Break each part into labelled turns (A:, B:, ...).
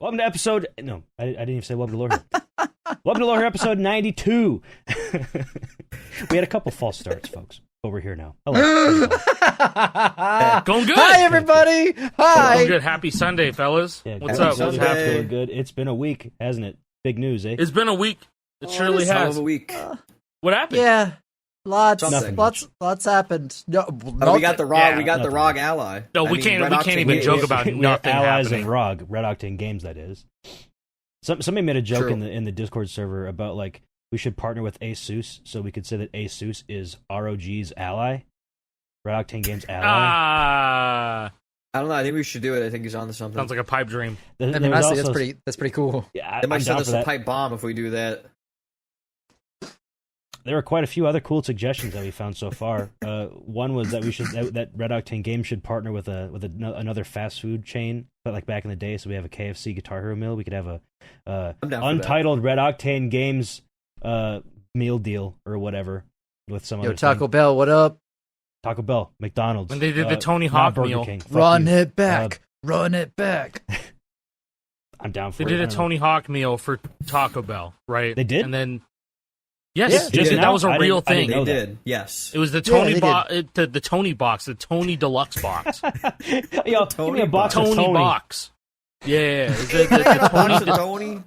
A: Welcome to episode... No, I didn't even say welcome to Lore Here. Welcome to Lore Here, episode 92. We had a couple false starts, folks, but we're here now. Hello.
B: Going good.
C: Hi, everybody. Hi.
B: Going good. Happy Sunday, fellas.
A: Yeah,
B: What's
A: happy
B: up?
A: Sunday.
B: What's happening?
A: Feeling good. It's been a week, hasn't it? Big news, eh?
B: It's been a week. It surely
D: Hell
B: has.
D: of a week.
B: What happened?
C: Yeah, lots
D: Something.
C: happened. No,
D: We got the ROG.
B: Yeah,
D: we got the
A: nothing.
D: ROG ally.
B: No, we can't even joke about
A: We're
B: nothing
A: allies
B: happening.
A: in ROG, RedOctane Games, that is. Somebody made a joke
D: True.
A: in the Discord server about, like, we should partner with ASUS so we could say that ASUS is ROG's ally. RedOctane Games ally.
B: Ah,
D: I don't know. I think we should do it. I think he's on to something.
B: sounds like a pipe dream.
A: There
C: I mean,
A: was
C: honestly,
A: also-
C: that's pretty cool.
A: Yeah,
D: They might
A: I'm
D: send
A: down
D: us
A: for
D: a
A: that.
D: pipe bomb if we do that.
A: There were quite a few other cool suggestions that we found so far. One was that that RedOctane Games should partner with another fast food chain, but like back in the day. So we have a KFC Guitar Hero meal. We could have a
D: I'm down for
A: untitled RedOctane Games meal deal or whatever with some
C: Yo,
A: other
C: Taco
A: thing.
C: Bell, what up?
A: Taco Bell, McDonald's.
B: When they did the Tony
A: not
B: Hawk
A: Burger
B: meal.
A: King. Fuck
C: Run
A: you.
C: it back. Run it back.
A: I'm down for
B: They
A: it.
B: did
A: I
B: a
A: don't know.
B: Tony Hawk meal for Taco Bell, right?
A: They did?
B: And then, yes,
C: Yeah,
A: just
B: that
A: now?
B: was a
A: I
B: real
A: didn't- I
B: thing.
A: didn't
D: They
A: know that.
D: did. Yes.
B: It was the
C: Yeah,
B: Tony
C: they
B: the Tony box, the Tony Deluxe box.
A: Yo, give me a box of
B: Tony
A: Tony.
B: box. Yeah, the Tony,
D: Tony.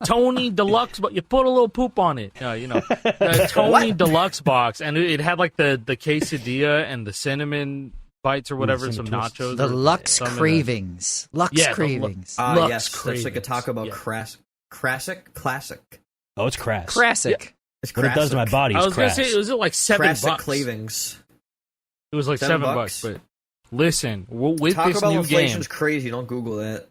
B: Tony Deluxe, but you put a little poop on it. The Tony Deluxe box, and it had like the quesadilla and the cinnamon bites or whatever, some
A: cinnamon twists.
B: nachos.
C: The
B: or
C: Lux
B: some in
C: cravings. Lux
B: Yeah, the
C: cravings.
B: Lux
D: Yes. That's like a
B: cravings.
D: Taco Bell
B: Yeah.
D: classic.
A: Oh, it's crass.
C: Classic.
D: It's
A: What it does to my body
B: I
A: is
B: was gonna
A: crass.
B: say it was like $7.
D: Classic cravings.
B: It was like
D: $7
B: $7, but listen, with
D: Taco
B: this
D: Bell
B: new game,
D: inflation's crazy. Don't Google that.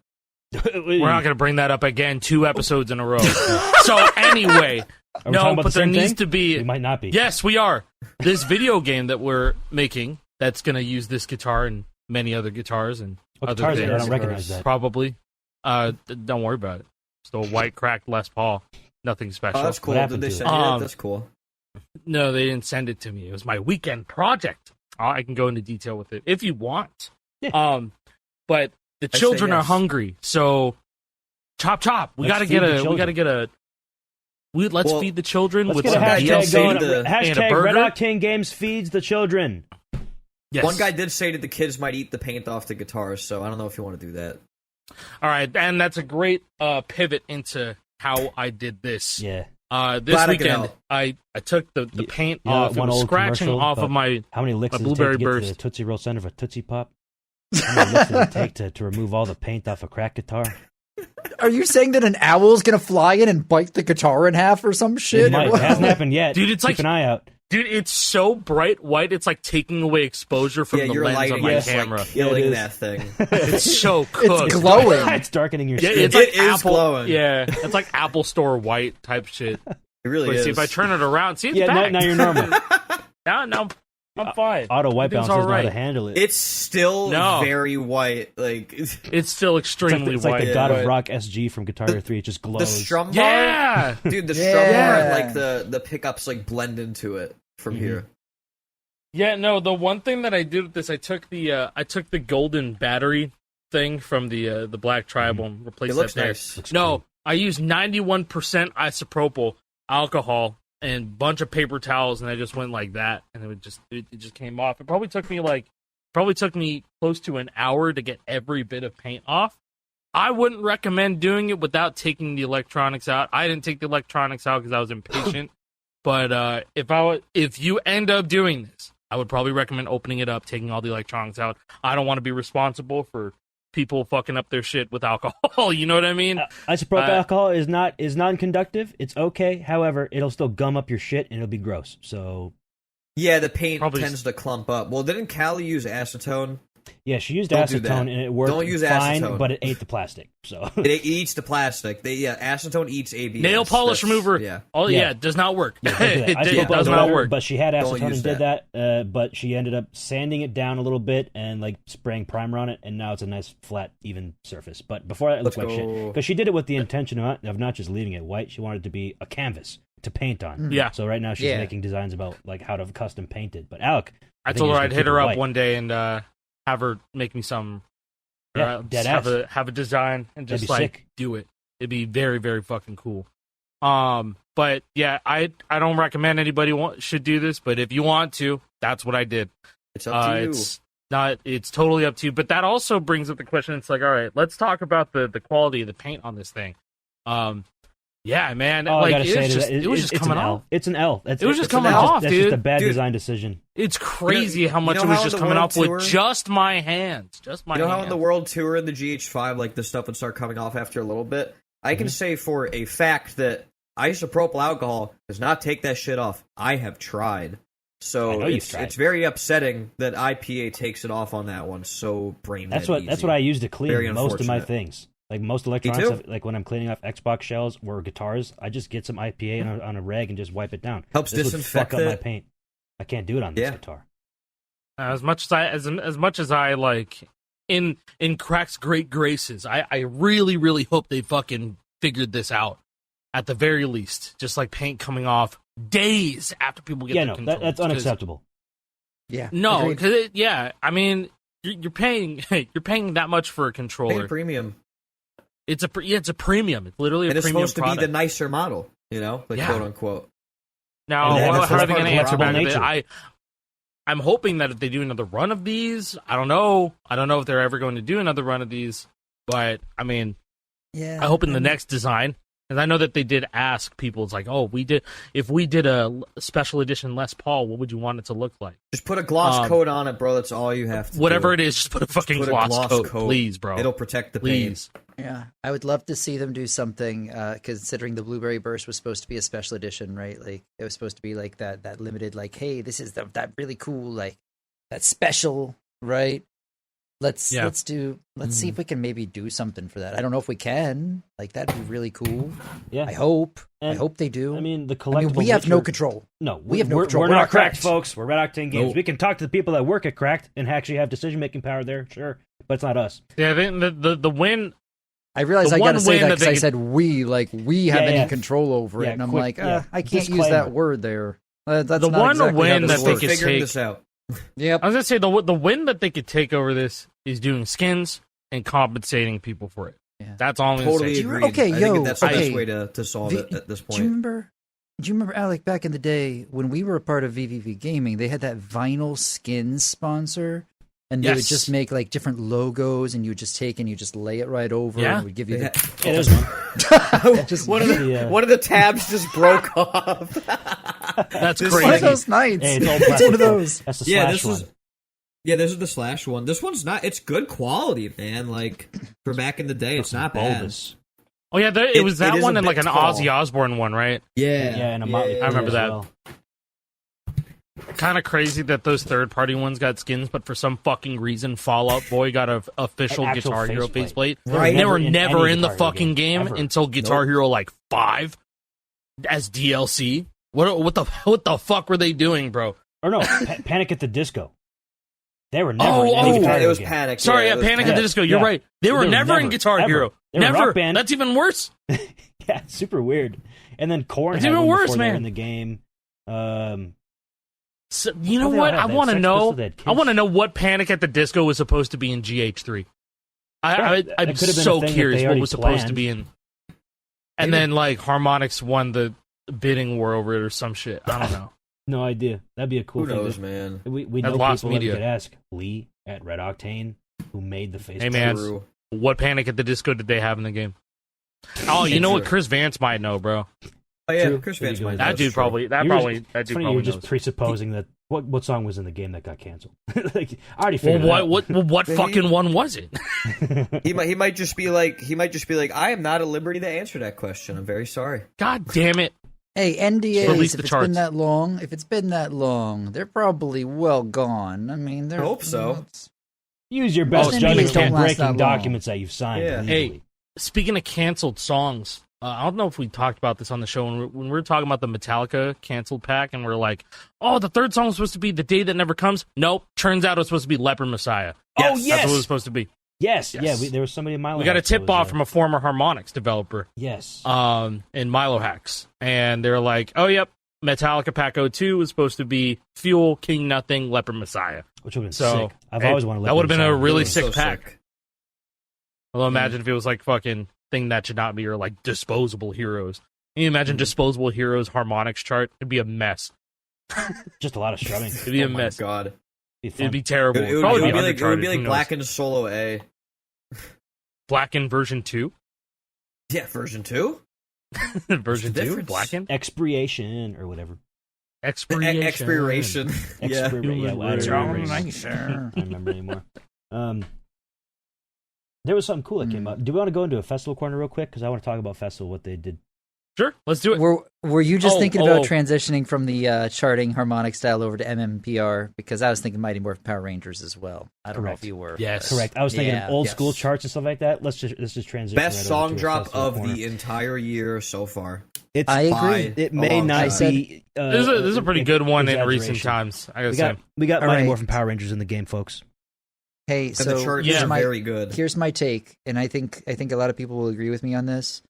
B: we're not gonna bring that up again 2 episodes in a row. So anyway,
A: Are we talking
B: no,
A: about
B: but
A: the
B: there
A: same
B: needs
A: thing?
B: to be.
A: We might not be.
B: Yes, we are. This video game that we're making that's going to use this guitar and many other guitars and
A: What
B: other
A: guitar is it? I
B: things.
A: don't recognize that.
B: Probably. Don't worry about it. Just a white cracked Les Paul. Nothing special.
D: Oh, that's cool.
A: happened
D: Did they
A: to
D: send
B: it?
D: you that? That's cool.
B: No, they didn't send it to me. It was my weekend project. I can go into detail with it if you want.
A: Yeah.
B: But the
D: I say
B: children are
D: yes.
B: hungry, so chop. We
A: Let's
B: gotta
A: feed
B: get
A: the
B: a. We
A: children.
B: gotta get a. Let's
D: Well,
B: feed the children
A: Let's
B: with
A: get a
B: some
A: hashtag
B: DLC
A: going.
D: the-
B: and a
A: Hashtag
B: burger.
A: RedOctane Games feeds the children.
B: Yes.
D: One guy did say that the kids might eat the paint off the guitars, so I don't know if you want to do that.
B: All right, and that's a great pivot into how I did this.
A: Yeah.
B: This
D: Glad I could
B: weekend,
D: help.
B: I took the paint
A: You know
B: off.
A: that one
B: It was
A: old
B: scratching
A: commercial
B: off of
A: about
B: my.
A: How many licks
B: A
A: does it take
B: blueberry
A: to get to the
B: burst.
A: Tootsie Roll center of a Tootsie Pop? How many licks does it take to remove all the paint off a cracked guitar?
C: Are you saying that an owl's gonna fly in and bite the guitar in half or some shit?
A: It might. It hasn't happened yet.
B: Dude, it's
A: Keep
B: like-
A: an eye out.
B: Dude, it's so bright white. It's like taking away exposure from
D: Yeah,
B: the
D: your
B: lens
D: lighting
B: of my
D: is
B: camera.
D: like killing
A: Yeah, it is.
D: that thing.
B: It's so cooked.
C: It's glowing.
A: It's darkening your
B: Yeah,
A: skin.
B: it's like
D: It is
B: Apple.
D: glowing.
B: Yeah, it's like Apple Store white type shit.
D: It really
B: Wait,
D: is.
B: see if I turn it around. See, it's
A: Yeah,
B: back.
A: now you're normal.
B: now I'm fine.
A: Auto wipe
B: Everything's
A: bounce doesn't know how
B: all
A: to
B: right.
A: handle it.
D: It's still
B: No.
D: very white. Like
B: It's still
A: It's like
B: extremely
A: the
B: white.
A: God
D: Yeah,
A: of
D: but-
A: Rock SG from Guitar Hero 3. It just glows.
D: the strum bar,
B: Yeah.
D: dude. The
C: Yeah.
D: strum bar and like the pickups like blend into it from here.
B: Yeah, no, the one thing that I did with this, I took the golden battery thing from the Black Tribal and replaced
D: It looks
B: that there.
D: nice.
A: Looks
B: No,
A: cool.
B: I used 91% isopropyl alcohol and a bunch of paper towels, and I just went like that, and it just came off. It probably took me close to an hour to get every bit of paint off. I wouldn't recommend doing it without taking the electronics out. I didn't take the electronics out because I was impatient. But if you end up doing this, I would probably recommend opening it up, taking all the electronics out. I don't want to be responsible for people fucking up their shit with alcohol. You know what I mean?
A: Isopropyl alcohol is non-conductive. It's okay. However, it'll still gum up your shit and it'll be gross. So
D: Yeah, the paint
B: Probably-
D: tends to clump up. Well, didn't Callie use acetone?
A: yeah, she used
D: Don't do
A: acetone
D: that.
A: and it worked
D: Don't use
A: fine,
D: acetone.
A: but it ate the plastic. So
D: It eats the plastic. Acetone eats ABS.
B: Nail polish
D: That's-
B: remover.
D: Yeah.
B: Oh
A: Yeah.
B: yeah, it does not work.
A: don't do that.
B: It
A: Isopropyl
B: does
A: is
B: not
A: whatever,
B: work.
A: But she had
D: Don't
A: acetone
D: use
A: and did that. But she ended up sanding it down a little bit and like spraying primer on it, and now it's a nice flat, even surface. But before that, it looked
D: Let's
A: like shit
D: go.
A: because she did it with the intention of not just leaving it white. She wanted it to be a canvas to paint on.
B: Yeah.
A: So right now she's
C: Yeah.
A: making designs about like how to custom paint it. But Alec,
B: I
A: think
B: told
A: you
B: her
A: just
B: I'd
A: gotta
B: hit
A: keep
B: her
A: it
B: up
A: white.
B: one day and have her make me some
A: Yeah,
B: Or
A: dead
B: just
A: ass.
B: have a design and
A: That'd
B: just
A: be
B: like
A: sick.
B: do it. It'd be very, very fucking cool. But yeah, I don't recommend anybody should do this, but if you want to, that's what I did.
D: It's up to you.
B: It's totally up to you. But that also brings up the question. It's like, all right, let's talk about the quality of the paint on this thing. Yeah, man,
A: I
B: like
A: gotta say,
B: it was just coming off.
A: It's an L.
B: It was just coming off,
A: That's
B: dude.
A: just a bad
D: Dude.
A: design decision.
B: It's crazy how
D: you
B: much
D: know
B: it was
D: how
B: just
D: the
B: coming
D: World
B: off with
D: Tour-
B: just my hands. Just my
D: You know how
B: hands.
D: in the World Tour in the GH5, like the stuff would start coming off after a little bit? I can say for a fact that isopropyl alcohol does not take that shit off. I have tried.
A: I
D: So
A: know you've tried.
D: it's very upsetting that IPA takes it off on that one so brain dead
A: That's
D: easy.
A: what I use to clean
D: Very
A: most of my
D: unfortunate.
A: things. Like most electronics,
D: too.
A: stuff, like when I'm cleaning off Xbox shells or guitars, I just get some IPA on a rag and just wipe it down.
D: Helps
A: This would
D: disinfect
A: fuck up my
D: it.
A: paint. I can't do it on this
D: Yeah.
A: guitar.
B: As much as I like in Crack's great graces, I really, really hope they fucking figured this out. At the very least, just like paint coming off days after people get
A: Yeah,
B: their
A: no,
B: controls,
A: that's
B: 'cause-
A: unacceptable.
C: Yeah.
B: No,
C: agreed.
B: because I mean, you're paying that much for a
D: Pay
B: controller.
D: a premium.
B: It's a premium. It's literally
D: And
B: a
D: it's
B: premium
D: supposed to
B: product.
D: be the nicer model, like
B: Yeah.
D: quote unquote.
B: Now,
A: And
B: how
A: that's
B: are they
A: part
B: going
A: of
B: to answer
A: the
B: back?
A: nature.
B: I'm hoping that if they do another run of these, I don't know if they're ever going to do another run of these, but I mean,
C: Yeah.
B: I hope in the next design, and I know that they did ask people. It's like, oh, if we did a special edition Les Paul, what would you want it to look like?
D: Just put a gloss coat on it, bro. That's all you have to
B: Whatever
D: do.
B: it is, just put a fucking
D: Put a
B: gloss coat, please, bro.
D: It'll protect the
B: please.
C: Yeah, I would love to see them do something. Considering the Blueberry Burst was supposed to be a special edition, right? Like it was supposed to be like that limited. Like, hey, this is that really cool, like that special, right? Let's see if we can maybe do something for that. I don't know if we can. Like that'd be really cool.
A: Yeah,
C: I hope.
A: And,
C: I hope they do.
A: I mean, the collectible.
C: we have no
A: nature-
C: control.
A: No,
C: We have no
A: we're,
C: control.
A: We're
C: We're
A: not
C: not
A: cracked,
C: Cracked.
A: folks. We're RedOctane Games.
D: Nope.
A: We can talk to the people that work at Cracked and actually have decision making power there, sure, but it's not us.
B: Yeah, the win.
C: I realize
B: The
C: I
B: one
C: gotta say
B: win
C: that
B: that
C: because
B: they
C: I
B: could-
C: said we have
A: Yeah,
C: any
A: yeah.
C: control over it,
A: Yeah,
C: and I'm
A: quick,
C: like,
A: yeah.
C: I can't use
A: Disclaimer.
C: that word there. That's
B: The
C: not
B: one
C: exactly
B: win
C: how
B: that
C: this
B: they
C: works.
B: could
D: figuring
B: take-
D: this out.
C: Yep.
B: I was gonna say the win that they could take over this is doing skins and compensating people for it.
C: Yeah.
B: That's all I'm gonna
D: Totally
B: say.
C: Do you-
D: agreed.
C: okay,
D: I
C: yo,
D: think that's the
C: okay.
D: best way to solve it at this
C: Do you
D: point.
C: remember, Alec, back in the day when we were a part of VVV Gaming, they had that vinyl skins sponsor, and they would
B: Yes.
C: just make like different logos, and you would just take and you just lay it right over,
B: Yeah.
C: and it would give you
D: Yeah.
C: the.
A: Yeah, there's one.
C: Just,
D: One of the
A: Yeah.
D: one of the tabs just broke off.
B: That's
D: This
B: crazy.
C: one of those nights.
A: Hey, it's all
C: It's one
A: plastic.
C: of those.
A: That's the
D: Yeah,
A: slash
D: this
A: one.
D: is. Yeah, this is the slash one. This one's not. It's good quality, man. Like for back in the day, it's not bad.
A: Bulbous.
B: Oh yeah, it
D: It-
B: was that
D: it is
B: one
D: a
B: and like
D: bit
B: an
D: tall.
B: Ozzy Osbourne one, right?
D: Yeah,
A: Yeah, and a Motley
B: I remember
A: Crue as
B: that.
A: well.
B: Kind of crazy that those third-party ones got skins, but for some fucking reason, Fallout Boy got a official
A: An actual
B: Guitar Hero
A: faceplate.
B: faceplate.
D: Right.
B: They were
A: in
B: never
A: any
B: in the
A: Guitar Hero
B: fucking game
A: ever.
B: until Guitar
D: Nope.
B: Hero like 5 as DLC. What the fuck were they doing, bro?
A: Or no, Panic at the Disco. They were never in any
B: oh,
A: Guitar
D: it
A: Hero
D: was
A: game.
D: Panic.
B: Sorry,
D: yeah, it was
B: Panic at
D: Panic.
B: the Disco. You're
A: Yeah.
B: right. They were never in Guitar
A: ever.
B: Hero.
A: They were a
B: Never.
A: rock band.
B: That's even worse.
A: Yeah, it's super weird. And then Korn
B: It's
A: had
B: even
A: one
B: worse,
A: before they were
B: man.
A: in the game.
B: So, you know
A: What do they
B: what?
A: all have?
B: I
A: They had
B: want to
A: Sex
B: know.
A: Pistols, they had
B: I want to
A: Kiss.
B: know what Panic at the Disco was supposed to be in GH3. I'm
A: It could have been
B: so
A: a thing that
B: curious
A: they
B: what
A: already
B: was supposed to
A: planned.
B: be in. And
D: Maybe.
B: then like Harmonix won the bidding war over it or some shit. I don't know.
A: No idea. That'd be a cool
D: Who
A: thing.
D: knows, man?
A: We
B: That's
A: know
B: lost
A: people that we
B: media.
A: could ask. Lee at Red Octane, who made the face.
B: Hey, man.
D: True.
B: What Panic at the Disco did they have in the game? Oh, you know what?
D: True.
B: Chris Vance might know, bro.
D: Oh yeah,
A: True.
D: Chris
A: There you
D: Vance
A: go.
D: might.
B: That
D: know,
B: dude
D: it's true.
B: probably. That
A: You're
B: probably.
A: just-
B: That
A: It's
B: dude
A: funny,
B: probably
A: you were just
B: knows.
A: presupposing that what song was in the game that got canceled. Like I already
B: Well,
A: figured it out.
B: what
D: Maybe-
B: fucking one was it?
D: He might just be like I am not at liberty to answer that question. I'm very sorry.
B: God damn it!
C: Hey, NDAs,
B: Release
C: if
B: the
C: it's
B: charts.
C: been that long, they're probably well gone. I mean, they're.
D: I hope so.
C: it's-
A: Use your best
C: Most
A: judgment
C: NDAs don't
A: when
C: last
A: breaking
C: that long.
A: documents that you've signed.
D: Yeah.
A: illegally.
B: Speaking of canceled songs, I don't know if we talked about this on the show when we were talking about the Metallica canceled pack, and we're like, "Oh, the third song was supposed to be The Day That Never Comes." Nope, turns out it was supposed to be Leper Messiah.
A: Oh,
B: That's
A: yes!
B: what it was supposed to be.
A: Yes,
B: Yes.
A: yeah. There was somebody in Milo.
B: We got a
A: Hacks that
B: tip
A: was,
B: off from a former Harmonix developer,
A: yes.
B: in Milo Hacks, and they're like, "Oh, yep, Metallica Pack 02 was supposed to be Fuel, King Nothing, Leper Messiah."
A: Which would have been
B: So
A: sick. I've
B: hey,
A: always wanted.
B: that would have been a
A: Leopard
B: really
A: Messiah.
B: sick pack. Although imagine if it was like fucking thing that should not be, or like disposable heroes. Can you imagine disposable heroes harmonics chart? It'd be a mess.
A: Just a lot of strumming.
B: It'd be a mess.
D: God,
B: It'd be terrible.
D: it would be like Blackened Solo A.
B: Blackened version 2?
D: Yeah, version 2?
B: Version 2? Blackened?
A: Expiration or whatever.
D: Expiration. Yeah.
A: I don't
C: Sure.
A: remember anymore. There was something cool that came up. Do we want to go into a festival corner real quick? Because I want to talk about festival, what they did.
B: Sure, let's do it.
C: Were you just thinking about transitioning from the charting harmonic style over to MMPR? Because I was thinking Mighty Morphin Power Rangers as well. I don't know if you were.
B: Yes,
A: correct. I was thinking of old school charts and stuff like that. Let's just transition.
D: Best song drop of the entire year so far.
C: I agree.
A: It may not be.
B: This is a pretty good one in recent times. I gotta say,
A: we got Mighty Morphin Power Rangers in the game, folks.
C: Hey, so
D: the chart is very good.
C: Here's my take, and I think a lot of people will agree with me on this.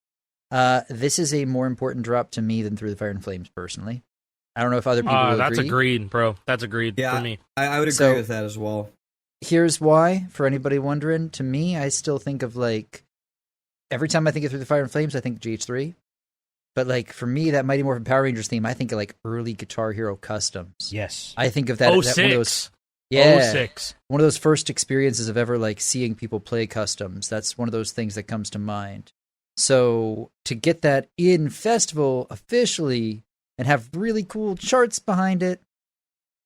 C: This is a more important drop to me than Through the Fire and Flames, personally. I don't know if other people will
B: that's
C: agree.
B: agreed, bro. That's agreed for me.
D: I would agree with that as well.
C: Here's why, for anybody wondering. To me, I still think of, like, every time I think of Through the Fire and Flames, I think GH3. But, like, for me, that Mighty Morphin Power Rangers theme, I think of, like, early Guitar Hero customs.
A: Yes.
C: I think of that.
B: 06.
C: One of those,
B: 06.
C: One of those first experiences of ever, like, seeing people play customs. That's one of those things that comes to mind. So to get that in festival officially and have really cool charts behind it,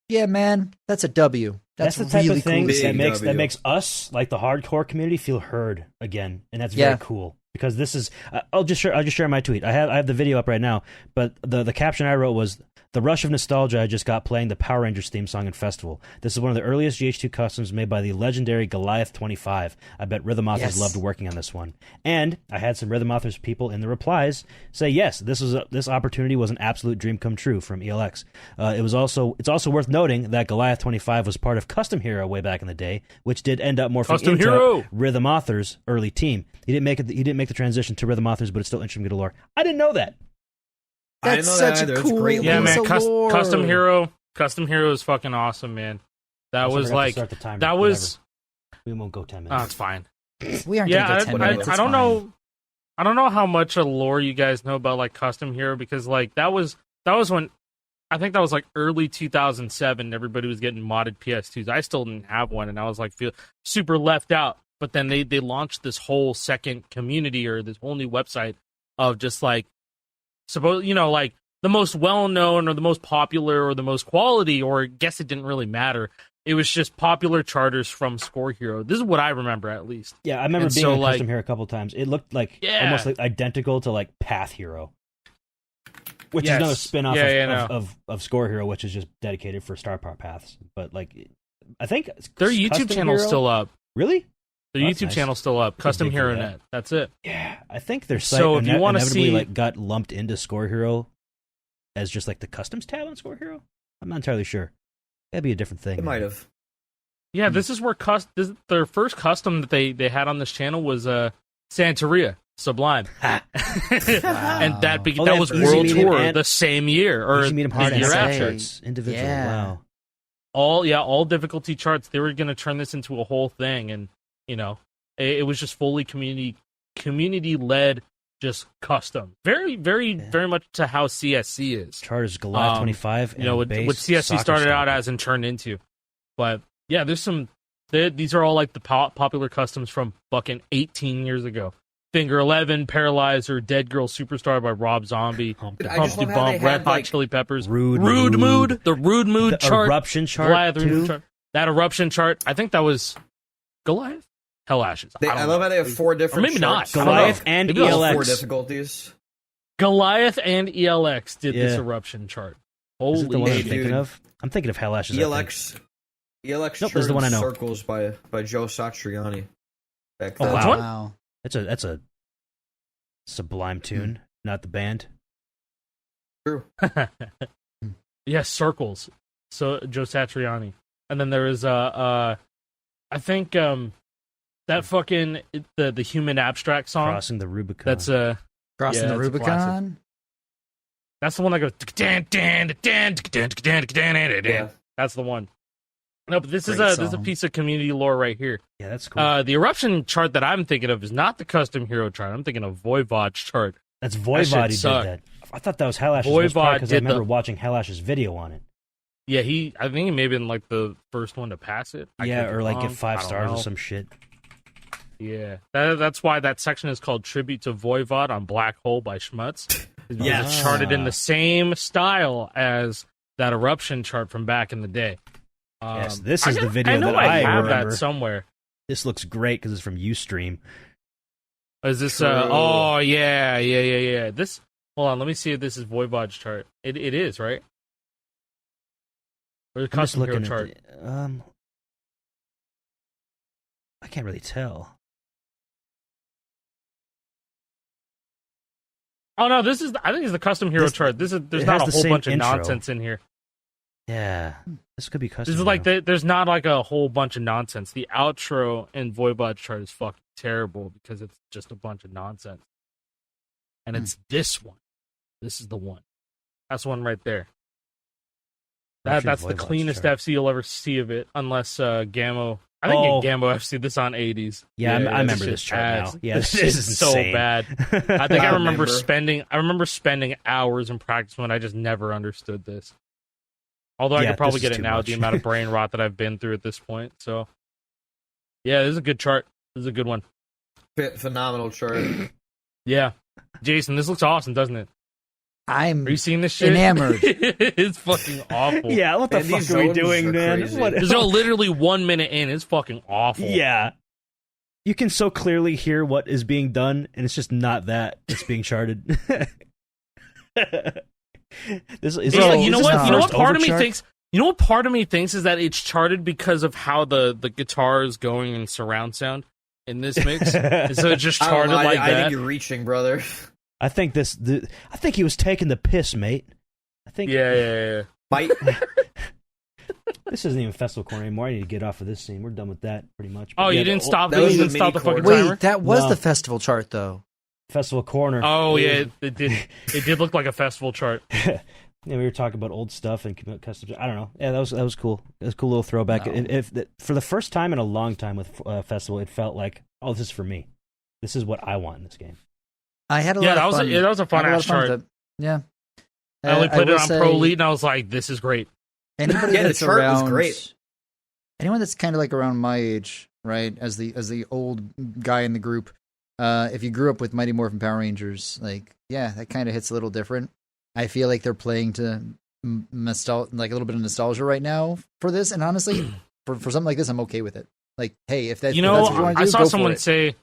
C: yeah, man, that's a W. That's
A: the type
C: really
A: of thing
C: cool
A: that makes us, like the hardcore community, feel heard again, and that's very cool. Because this is, I'll just share my tweet. I have the video up right now, but the caption I wrote was, "The rush of nostalgia I just got playing the Power Rangers theme song in festival. This is one of the earliest GH2 customs made by the legendary Goliath 25. I bet Rhythm Authors loved working on this one." And I had some Rhythm Authors people in the replies say, yes, this opportunity was an absolute dream come true from ELX. It's also worth noting that Goliath 25 was part of Custom Hero way back in the day, which did end up morphing into Rhythm Authors' early team. He didn't make the transition to Rhythm Authors, but it's still interesting to lore. I didn't know that.
C: That's such a cool
D: great.
B: Yeah, man.
C: lore.
B: Custom Hero is fucking awesome, man. That was like that was.
A: We won't go 10 minutes.
B: Oh, it's fine.
C: We aren't gonna go 10 minutes.
B: I don't know. I don't know how much of lore you guys know about like Custom Hero, because like that was when I think that was like early 2007. Everybody was getting modded PS2s. I still didn't have one, and I was like feel super left out. But then they launched this whole second community, or this whole new website of just like like the most well-known or the most popular or the most quality, or I guess it didn't really matter. It was just popular charters from Score Hero. This is what I remember, at least.
A: Yeah, I remember being in Custom Hero a couple times. It looked like almost like identical to like Path Hero, which is another spin-off of Score Hero, which is just dedicated for Star Power Paths. But like, I think
B: their YouTube channel's still up.
A: Really?
B: The YouTube channel's still up. Custom Hero Net. That's it.
A: Yeah, I think their site
B: so if you want to see,
A: like got lumped into Score Hero as just like the customs tab on Score Hero. I'm not entirely sure. That'd be a different thing.
D: It might have.
B: Yeah, this is where their first custom that they had on this channel was Santeria Sublime,
C: Wow.
B: and that was World Tour the same year or the year after.
A: Individual. Wow.
B: All difficulty charts. They were going to turn this into a whole thing, and it was just fully community led, just custom. Very, very, very much to how CSC is.
A: Chart is Goliath 25.
B: What CSC started out as and turned into. But yeah, these are all like the popular customs from fucking 18 years ago. Finger 11, Paralyzer, Dead Girl Superstar by Rob Zombie, Humpty Bump, Red Hot Chili Peppers, Rude Mood, the Rude Mood chart,
A: Eruption chart,
B: Goliath chart. That Eruption chart, I think that was Goliath. Hell Ashes.
D: I love how they have 4 different.
B: Or maybe
D: charts.
B: not.
A: Goliath and ELX.
D: 4 difficulties.
B: Goliath and ELX did this Eruption chart.
A: Holy shit! I'm
B: shit.
A: thinking of? I'm thinking of Hell Ashes.
D: ELX.
A: Nope, this is the one I know.
D: Circles by Joe Satriani. Back
A: then.
D: Oh,
C: wow.
A: That's a sublime tune, not the band.
D: True.
B: Yes, Circles. So Joe Satriani, and then there is I think that fucking the Human Abstract song,
A: Crossing the Rubicon.
B: That's
C: Crossing the Rubicon.
B: That's the one that goes.
D: Yeah.
B: That's the one. No, but this is
C: Great
B: a
C: song.
B: piece of community lore right here.
A: Yeah, that's cool.
B: The eruption chart that I'm thinking of is not the custom hero chart. I'm thinking of Voivod's chart.
A: That's Voivod who did
B: sucked.
A: that. I thought that was Hellash's
B: Voivod
A: best part because I
B: did
A: remember
B: the-
A: watching Hellash's video on it.
B: Yeah, I think he may have been like the first one to pass it. I
A: Yeah,
B: could be
A: or like
B: wrong.
A: get 5
B: I don't
A: stars or
B: know.
A: some shit.
B: Yeah, that's why that section is called Tribute to Voivod on Black Hole by Schmutz.
D: Yes.
B: It's charted in the same style as that eruption chart from back in the day.
A: Yes, this is the video
B: I know
A: that
B: I
A: I
B: have
A: remember.
B: that somewhere.
A: This looks great because it's from Ustream.
B: Is this?
D: True.
B: Oh yeah. This. Hold on, let me see if this is Voivod's chart. It is, right? Or the
A: I'm just
B: custom hero
A: looking at
B: chart.
A: I can't really tell.
B: Oh no, this is. I think it's the custom hero
A: This-
B: chart. There's
A: it
B: not
A: has
B: a
A: the
B: whole
A: same
B: bunch of
A: intro.
B: nonsense in here.
A: Yeah, this could be custom.
B: This is like there's not like a whole bunch of nonsense. The outro in Voivod's chart is fucking terrible because it's just a bunch of nonsense. And it's this one. This is the one. That's the one right there. That's the cleanest FC you'll ever see of it, unless Gammo. I think Gammo FC this on 80s.
A: Yeah, I remember
B: shit
A: this chart now.
B: adds-
A: Yeah,
B: this
A: this
B: shit's
A: is
B: so
A: insane.
B: bad. I think I remember
D: remember.
B: spending hours in practice when I just never understood this. Although I
A: Yeah,
B: could probably
A: this
B: get
A: is
B: it
A: too
B: now,
A: much.
B: the amount of brain rot that I've been through at this point. So, yeah, this is a good chart. This is a good one.
D: Phenomenal chart.
B: Yeah, Jason, this looks awesome, doesn't it?
C: I'm
B: Are you seeing this shit?
C: enamored.
B: It's fucking awful.
A: Yeah, what the
D: Man,
A: fuck
D: these
A: are we
D: zones
A: doing,
D: are
A: man?
D: crazy.
A: What-
B: There's literally 1 minute in. It's fucking awful.
A: Yeah. You can so clearly hear what is being done, and it's just not that. It's being charted. This is
B: Bro,
A: like,
B: you know
A: this is
B: what?
A: the
B: You know what
A: first
B: part of me
A: overchart?
B: thinks. You know what part of me thinks is that it's charted because of how the guitar is going in surround sound in this mix. And so it's just
D: I don't
B: charted
D: know,
B: like
D: I
B: that.
D: think you're reaching, brother.
A: I think I think he was taking the piss, mate. I think
B: Yeah.
D: Bite.
A: this isn't even Festival Corner anymore. I need to get off of this scene. We're done with that pretty much.
B: Oh,
A: But
B: you
A: yeah,
B: didn't
A: the
B: stop.
D: that
B: You
D: was
B: didn't
D: the
B: stop the
D: mini
B: fucking
D: chord.
B: timer.
C: Wait, that was
A: No.
C: the festival chart, though.
A: Festival Corner.
B: Oh yeah, it did. It did look like a festival chart.
A: Yeah, we were talking about old stuff and custom. I don't know. Yeah, that was cool. It was a cool little throwback.
C: No.
A: For the first time in a long time with Festival, it felt like, oh, this is for me. This is what I want in this game.
C: I had a
B: Yeah,
C: lot
B: that
C: of
B: was
C: fun.
B: that was a fun
C: I had a lot
B: ass
C: of fun with
B: chart.
C: it. Yeah.
B: I only played
C: will
B: it on
C: say
B: Pro Elite, and I was like, "This is great."
C: Anybody
D: Yeah, the
C: that's
D: chart was
C: around,
D: great.
C: Anyone that's kind of like around my age, right? As the old guy in the group, if you grew up with Mighty Morphin Power Rangers, like yeah, that kind of hits a little different. I feel like they're playing to like a little bit of nostalgia right now for this, and honestly, for something like this, I'm okay with it. Like, hey, if that's
B: You
C: if
B: know,
C: that's what you want to
B: I
C: do,
B: saw
C: go for
B: someone
C: it.
B: say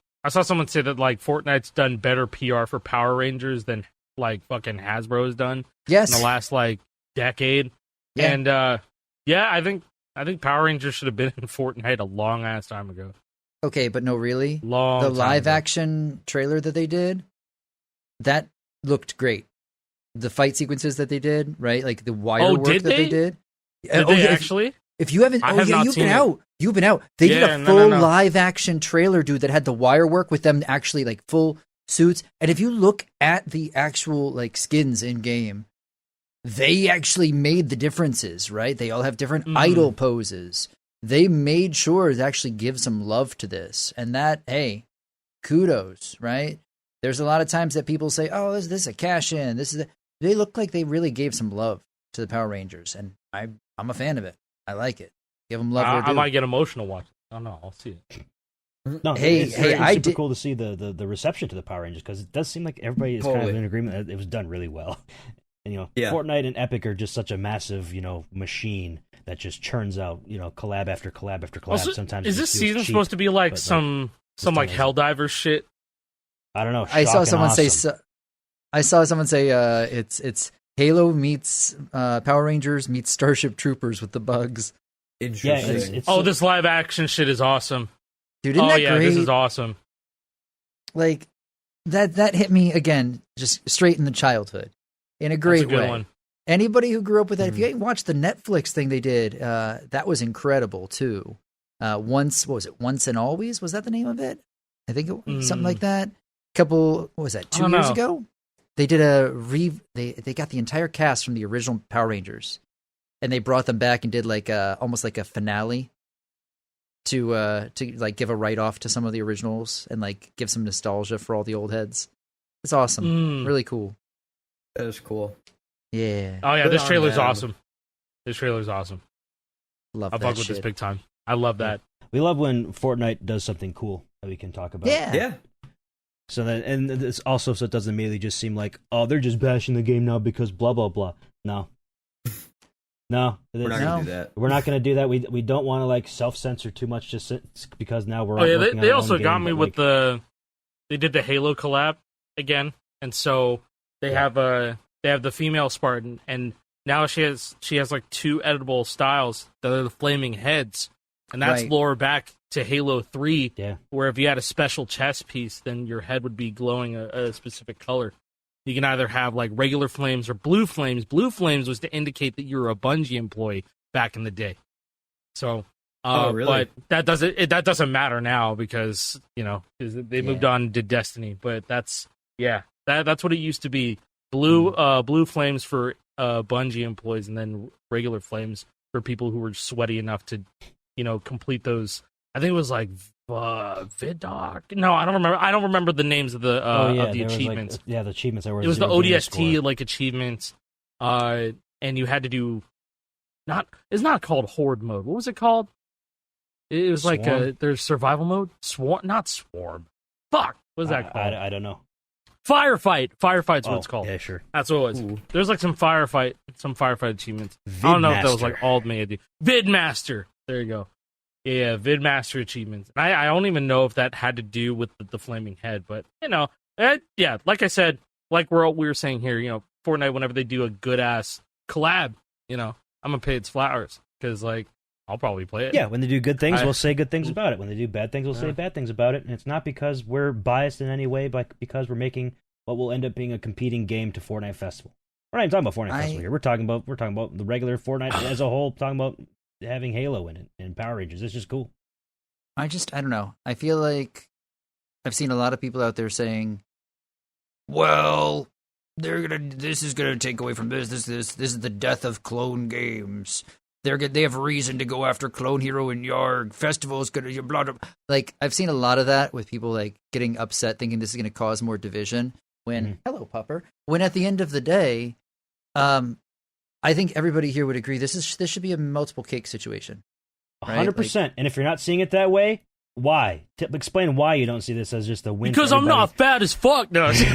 B: that like Fortnite's done better PR for Power Rangers than like fucking Hasbro has done
C: Yes,
B: in the last like decade.
C: Yeah.
B: And yeah, I think Power Rangers should have been in Fortnite a long ass time ago.
C: okay, but no, really,
B: Long
C: the
B: time
C: live
B: ago.
C: action trailer that they did, that looked great. The fight sequences that they did, right? Like the wire
B: Oh,
C: work
B: did
C: that they
B: they?
C: did.
B: Did they actually?
C: If you haven't,
B: I have not
C: you've
B: seen
C: been
B: it.
C: out. You've been out. They did
B: Yeah,
C: a
B: no,
C: full
B: no.
C: live action trailer, dude, that had the wire work with them actually like full suits. And if you look at the actual like skins in game, they actually made the differences, right? They all have different idol poses. They made sure to actually give some love to this. And that, hey, kudos, right? There's a lot of times that people say, oh, this is a cash in. They look like they really gave some love to the Power Rangers. And I'm a fan of it. I like it. Give them love.
B: I might get emotional watching. I don't know. I'll see it.
A: No,
C: Hey,
A: it's
C: I
A: super
C: did-
A: cool to see the reception to the Power Rangers because it does seem like everybody is kind of
D: Totally.
A: in agreement that it was done really well. And
D: Yeah.
A: Fortnite and Epic are just such a massive machine that just churns out collab after collab after collab.
B: Also,
A: Sometimes
B: is
A: it
B: this
A: just feels
B: season
A: cheap,
B: supposed to be like
A: but,
B: some like
A: amazing.
B: Helldiver shit?
A: I don't know.
C: I saw
A: shock and
C: someone say.
A: awesome.
C: I saw someone say it's Halo meets Power Rangers meets Starship Troopers with the bugs.
D: Interesting.
A: Yeah, it's
B: Oh, this live action shit is awesome.
C: Dude, isn't
B: Oh
C: that
B: yeah,
C: great?
B: this is awesome.
C: Like that hit me again, just straight in the childhood, in a great
B: That's a good
C: way.
B: one.
C: Anybody who grew up with that, if you ain't watched the Netflix thing they did, that was incredible too. What was it? Once and Always? Was that the name of it? I think it was something like that. What was that? 2
B: don't
C: years
B: know.
C: ago? They did they got the entire cast from the original Power Rangers, and they brought them back and did like almost like a finale to like give a write off to some of the originals and like give some nostalgia for all the old heads. It's awesome, really cool.
D: That is cool.
C: Yeah.
B: Oh yeah, this trailer's awesome. This trailer's awesome.
C: Love
B: I
C: that
B: fuck with
C: shit.
B: this big time. I love that.
A: We love when Fortnite does something cool that we can talk about.
C: Yeah.
A: So that, and it's also so it doesn't immediately just seem like, oh, they're just bashing the game now because blah blah blah. No,
D: We're not gonna do that.
A: We're not going to do that. We don't want to like self-censor too much just because now we're.
B: Oh yeah,
A: working on
B: they
A: our
B: also
A: own
B: got
A: game,
B: me
A: but,
B: with
A: like,
B: the. They did the Halo collab again, and so they have the female Spartan, and now she has like 2 editable styles that are the flaming heads, and that's
C: Right.
B: lore back to Halo 3,
A: Yeah.
B: where if you had a special chest piece, then your head would be glowing a specific color. You can either have like regular flames or blue flames. Blue flames was to indicate that you were a Bungie employee back in the day. So,
D: really?
B: but that doesn't matter now because they moved on to Destiny. But that's what it used to be. Blue flames for Bungie employees, and then regular flames for people who were sweaty enough to, complete those. I think it was like Vidoc. No, I don't remember. I don't remember the names of the achievements.
A: The achievements. That were
B: It was the
A: 0 gamer
B: ODST
A: score.
B: like achievements, and you had to do. It's not called Horde mode. What was it called? It was
A: Swarm?
B: like there's survival mode. Not Swarm. Fuck. What was that called?
A: I don't know.
B: Firefight. Firefight's what it's called.
A: Yeah, sure.
B: That's what it was.
D: Ooh.
B: There's like some firefight achievements. I don't know if that was like
A: Vidmaster.
B: all made. Vidmaster. There you go. Yeah, Vidmaster achievements. I don't even know if that had to do with the flaming head, but like I said, like we were saying here, Fortnite, whenever they do a good ass collab, I'm gonna pay its flowers because like I'll probably play it.
A: Yeah, when they do good things, we'll say good things about it. When they do bad things, we'll say bad things about it. And it's not because we're biased in any way, but because we're making what will end up being a competing game to Fortnite Festival. We're not even talking about Fortnite Festival here. We're talking about the regular Fortnite as a whole. Talking about having Halo in it and Power Rangers. It's just cool.
C: I don't know. I feel like I've seen a lot of people out there saying, well, this is gonna take away from this. This is the death of clone games. They have reason to go after Clone Hero and Yarg. Festival's gonna blah, blah. Like I've seen a lot of that with people like getting upset, thinking this is gonna cause more division. When hello Pupper. When at the end of the day, I think everybody here would agree this should be a multiple cake situation.
A: 100%. And if you're not seeing it that way, why? Explain why you don't see this as just a win.
B: Because
A: for
B: I'm not fat as fuck. No.
A: Listen,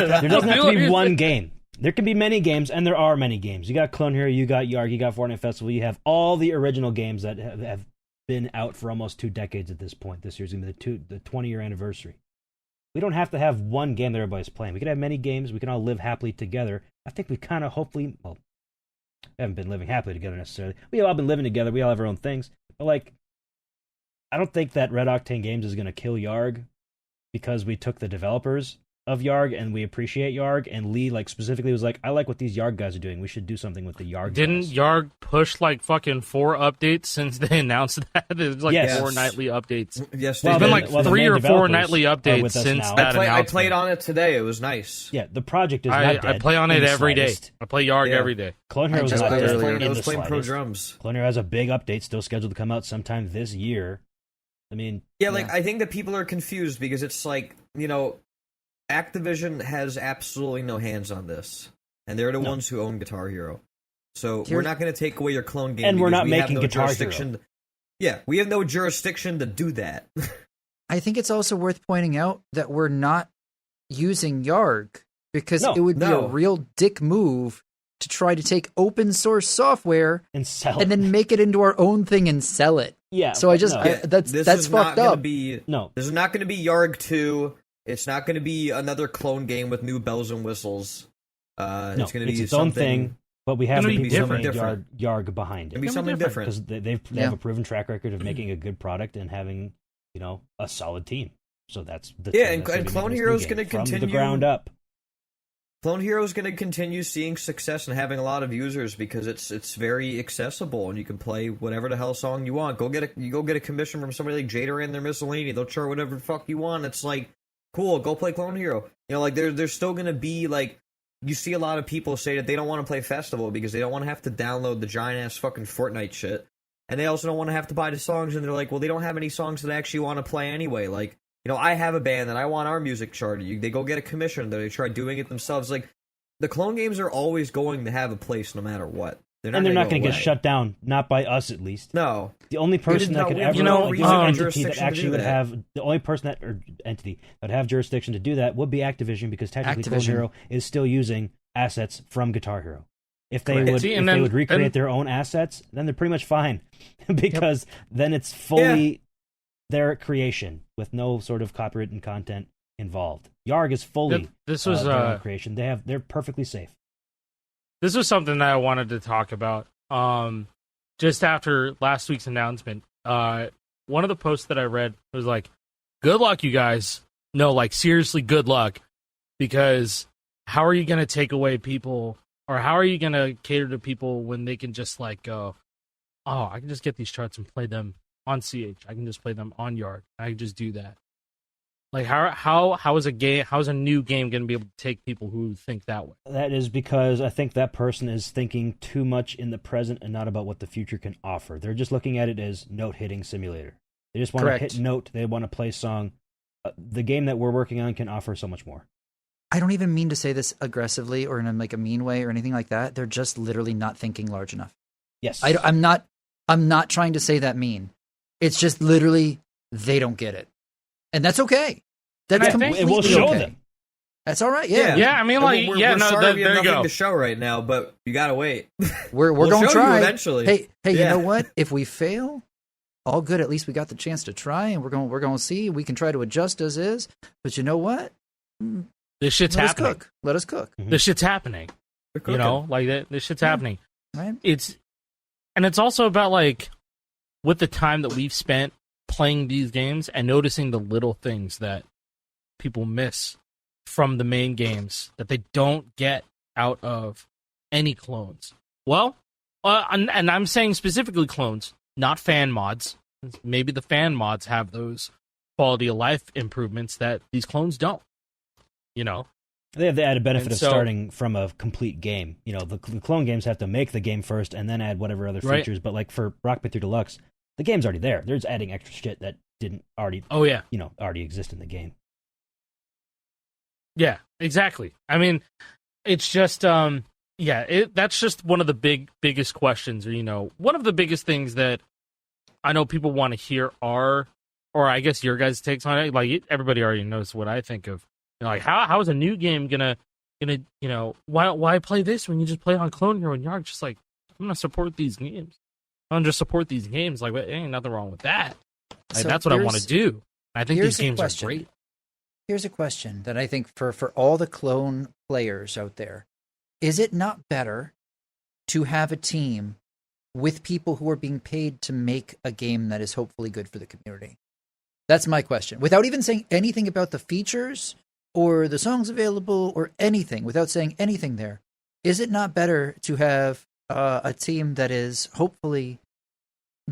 A: there doesn't have to be one game. There can be many games, and there are many games. You got Clone Hero, you got Yarg, you got Fortnite Festival. You have all the original games that have been out for almost 2 decades at this point. This year's going to be the 20-year anniversary. We don't have to have one game that everybody's playing. We can have many games. We can all live happily together. I think we kind of hopefully, we haven't been living happily together necessarily. We all been living together. We all have our own things. But, like, I don't think that RedOctane Games is going to kill Yarg because we took the developers of Yarg and we appreciate Yarg, and Lee like specifically was like, I like what these Yarg guys are doing. We should do something with the Yarg
B: Didn't
A: guys.
B: Yarg push like fucking 4 updates since they announced that? There's like
A: Yes.
B: 4 nightly updates.
D: Yes,
B: There's
D: they
B: been
D: did.
B: like
A: the
B: 3
A: main
B: or 4
A: developers
B: nightly
A: are
B: updates
A: with us
B: since
A: now.
B: that
D: I
B: announcement.
D: played on it today. It was nice.
A: Yeah, the project is
B: I
A: not dead.
B: play on
A: in
B: it
A: the
B: every day.
A: slightest.
B: I play Yarg
D: Yeah.
B: every day.
A: Clone Hero is
C: just
A: not
C: played
A: dead
C: earlier.
A: in
D: I was
A: the
D: playing Pro
A: slightest.
D: Drums.
A: Clone Hero has a big update still scheduled to come out sometime this year. I mean,
D: Yeah, like I think that people are confused because it's like, Activision has absolutely no hands on this, and they're the ones who own Guitar Hero. So we're not going to take away your clone game,
A: And we're
D: because
A: not
D: we have
A: making
D: no
A: Guitar
D: jurisdiction. Yeah, we have no jurisdiction to do that.
C: I think it's also worth pointing out that we're not using Yarg because
A: No,
C: it would be a
D: no.
C: real dick move to try to take open source software
A: and sell
C: and
A: it.
C: then make it into our own thing and sell it.
A: Yeah.
C: So I just
A: no.
C: that's
D: This
C: that's
D: is not
C: fucked
D: gonna
C: up.
D: Be,
A: No.
D: This is not going to be Yarg 2. It's not going to be another clone game with new bells and whistles.
A: No,
D: It's going to be
A: its own
D: something,
A: thing, but we have
B: Gonna
A: the
B: be
A: people who made
D: different.
A: Yarg behind
D: It'll be
A: it.
D: something different.
A: Because they
C: Yeah.
A: have a proven track record of making a good product and having, a solid team. So that's the
D: Yeah,
A: thing
D: and
A: that's gonna be
D: Clone
A: this new
D: Hero's
A: game,
D: gonna
A: from the
D: continue-
A: ground up.
D: Clone Hero is going to continue seeing success and having a lot of users because it's very accessible and you can play whatever the hell song you want. Go get a commission from somebody like Jada and their miscellany. They'll chart whatever the fuck you want. It's like cool. Go play Clone Hero. Like there's still going to be like you see a lot of people say that they don't want to play Festival because they don't want to have to download the giant-ass fucking Fortnite shit. And they also don't want to have to buy the songs, and they're like, well, they don't have any songs that I actually want to play anyway. Like, you know, I have a band, and I want our music charted. They go get a commission, they try doing it themselves. Like, the clone games are always going to have a place no matter what.
A: They're not going to get shut down, not by us at least.
D: No.
A: The only person that could ever, the only entity that actually would have, the only person that, or entity that would have jurisdiction to do that would be Activision, because technically Clone Hero is still using assets from Guitar Hero. If they would recreate their own assets, then they're pretty much fine, because then it's fully their creation with no sort of copyright and content involved. Yarg is fully their own creation. They're perfectly safe.
B: This was something that I wanted to talk about. Just after last week's announcement, one of the posts that I read was like, "Good luck, you guys." No, like seriously, good luck, because how are you going to take away people, or how are you going to cater to people when they can just like go, "Oh, I can just get these charts and play them on CH. I can just play them on Yarg. I can just do that." Like how is a new game going to be able to take people who think that way?
A: That is because I think that person is thinking too much in the present and not about what the future can offer. They're just looking at it as note-hitting simulator. They just want to hit note. They want to play song. The game that we're working on can offer so much more.
C: I don't even mean to say this aggressively or in like a mean way or anything like that. They're just literally not thinking large enough.
A: Yes,
C: I'm not trying to say that mean. It's just literally they don't get it. And that's okay. That's completely
A: we'll show
C: okay.
A: them.
C: That's all right. Yeah.
B: Yeah. I mean, like,
D: we're
B: no,
D: sorry we have
B: there you
D: nothing
B: go.
D: to show right now, but you gotta wait.
C: We're
D: we'll
C: going to
D: show
C: try
D: you eventually.
C: Hey, you know what? If we fail, all good. At least we got the chance to try, and we're going to see. We can try to adjust as is. But you know what?
B: This shit's happening.
C: Let us cook.
B: Mm-hmm. This shit's happening. You know, like this shit's happening.
C: Right.
B: It's also about like with the time that we've spent playing these games and noticing the little things that people miss from the main games that they don't get out of any clones. Well, and I'm saying specifically clones, not fan mods. Maybe the fan mods have those quality of life improvements that these clones don't. You know,
A: they have the added benefit of starting from a complete game. You know, the clone games have to make the game first and then add whatever other features. Right. But like for Rock Band 3 Deluxe, the game's already there. They're just adding extra shit that didn't already, already exist in the game.
B: Yeah, exactly. I mean, it's just, that's just one of the biggest questions, or, you know, one of the biggest things that I know people want to hear or I guess your guys' takes on it. Like, everybody already knows what I think of. You know, like, how is a new game gonna, you know, why play this when you just play on Clone Hero and Yarg? Just like, I'm gonna support these games. I'm gonna support these games. Like, ain't nothing wrong with that. Like, that's what I want to do. I think these games are great.
C: Here's a question that I think for all the clone players out there. Is it not better to have a team with people who are being paid to make a game that is hopefully good for the community? That's my question. Without even saying anything about the features or the songs available or anything, without saying anything there, is it not better to have a team that is hopefully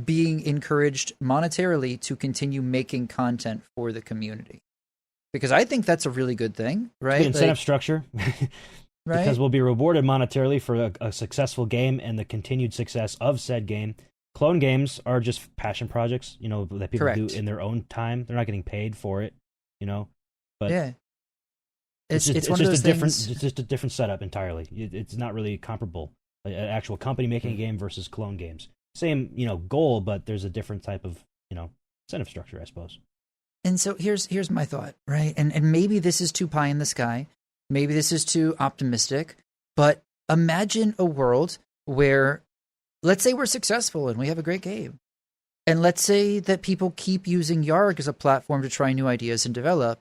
C: being encouraged monetarily to continue making content for the community? Because I think that's a really good thing, right?
A: The incentive structure. Right? Because we'll be rewarded monetarily for a successful game and the continued success of said game. Clone games are just passion projects, you know, that people do in their own time. They're not getting paid for it, you know. But
C: yeah,
A: it's just a different setup entirely. It's not really comparable. An actual company making a game versus clone games. Same, you know, goal, but there's a different type of, you know, incentive structure, I suppose.
C: And so here's my thought, right? And maybe this is too pie in the sky. Maybe this is too optimistic. But imagine a world where, let's say we're successful and we have a great game. And let's say that people keep using Yarg as a platform to try new ideas and develop.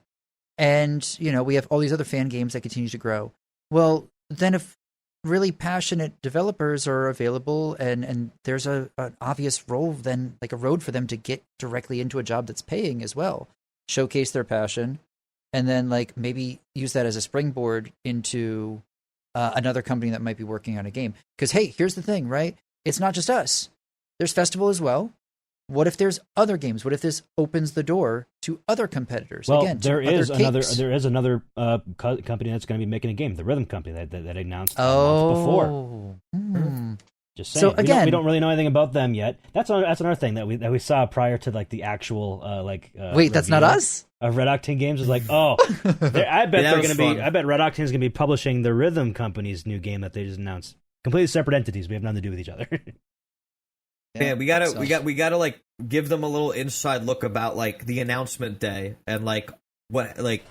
C: And, you know, we have all these other fan games that continue to grow. Well, then if really passionate developers are available and there's an obvious role, then like a road for them to get directly into a job that's paying as well, showcase their passion, and then like maybe use that as a springboard into another company that might be working on a game. Because hey, here's the thing, right? It's not just us. There's Festival as well. What if there's other games? What if this opens the door to other competitors?
A: Well,
C: Again,
A: there is another company that's going to be making a game, the Rhythm Company that announced a month before. Just saying.
C: So again,
A: we don't really know anything about them yet. That's another thing that we saw prior to like the actual
C: wait, that's not us.
A: Of RedOctane Games is like, oh, I bet they're going to be. I bet RedOctane is going to be publishing the Rhythm Company's new game that they just announced. Completely separate entities. We have nothing to do with each other.
D: Yeah, we gotta like give them a little inside look about like the announcement day and like what like.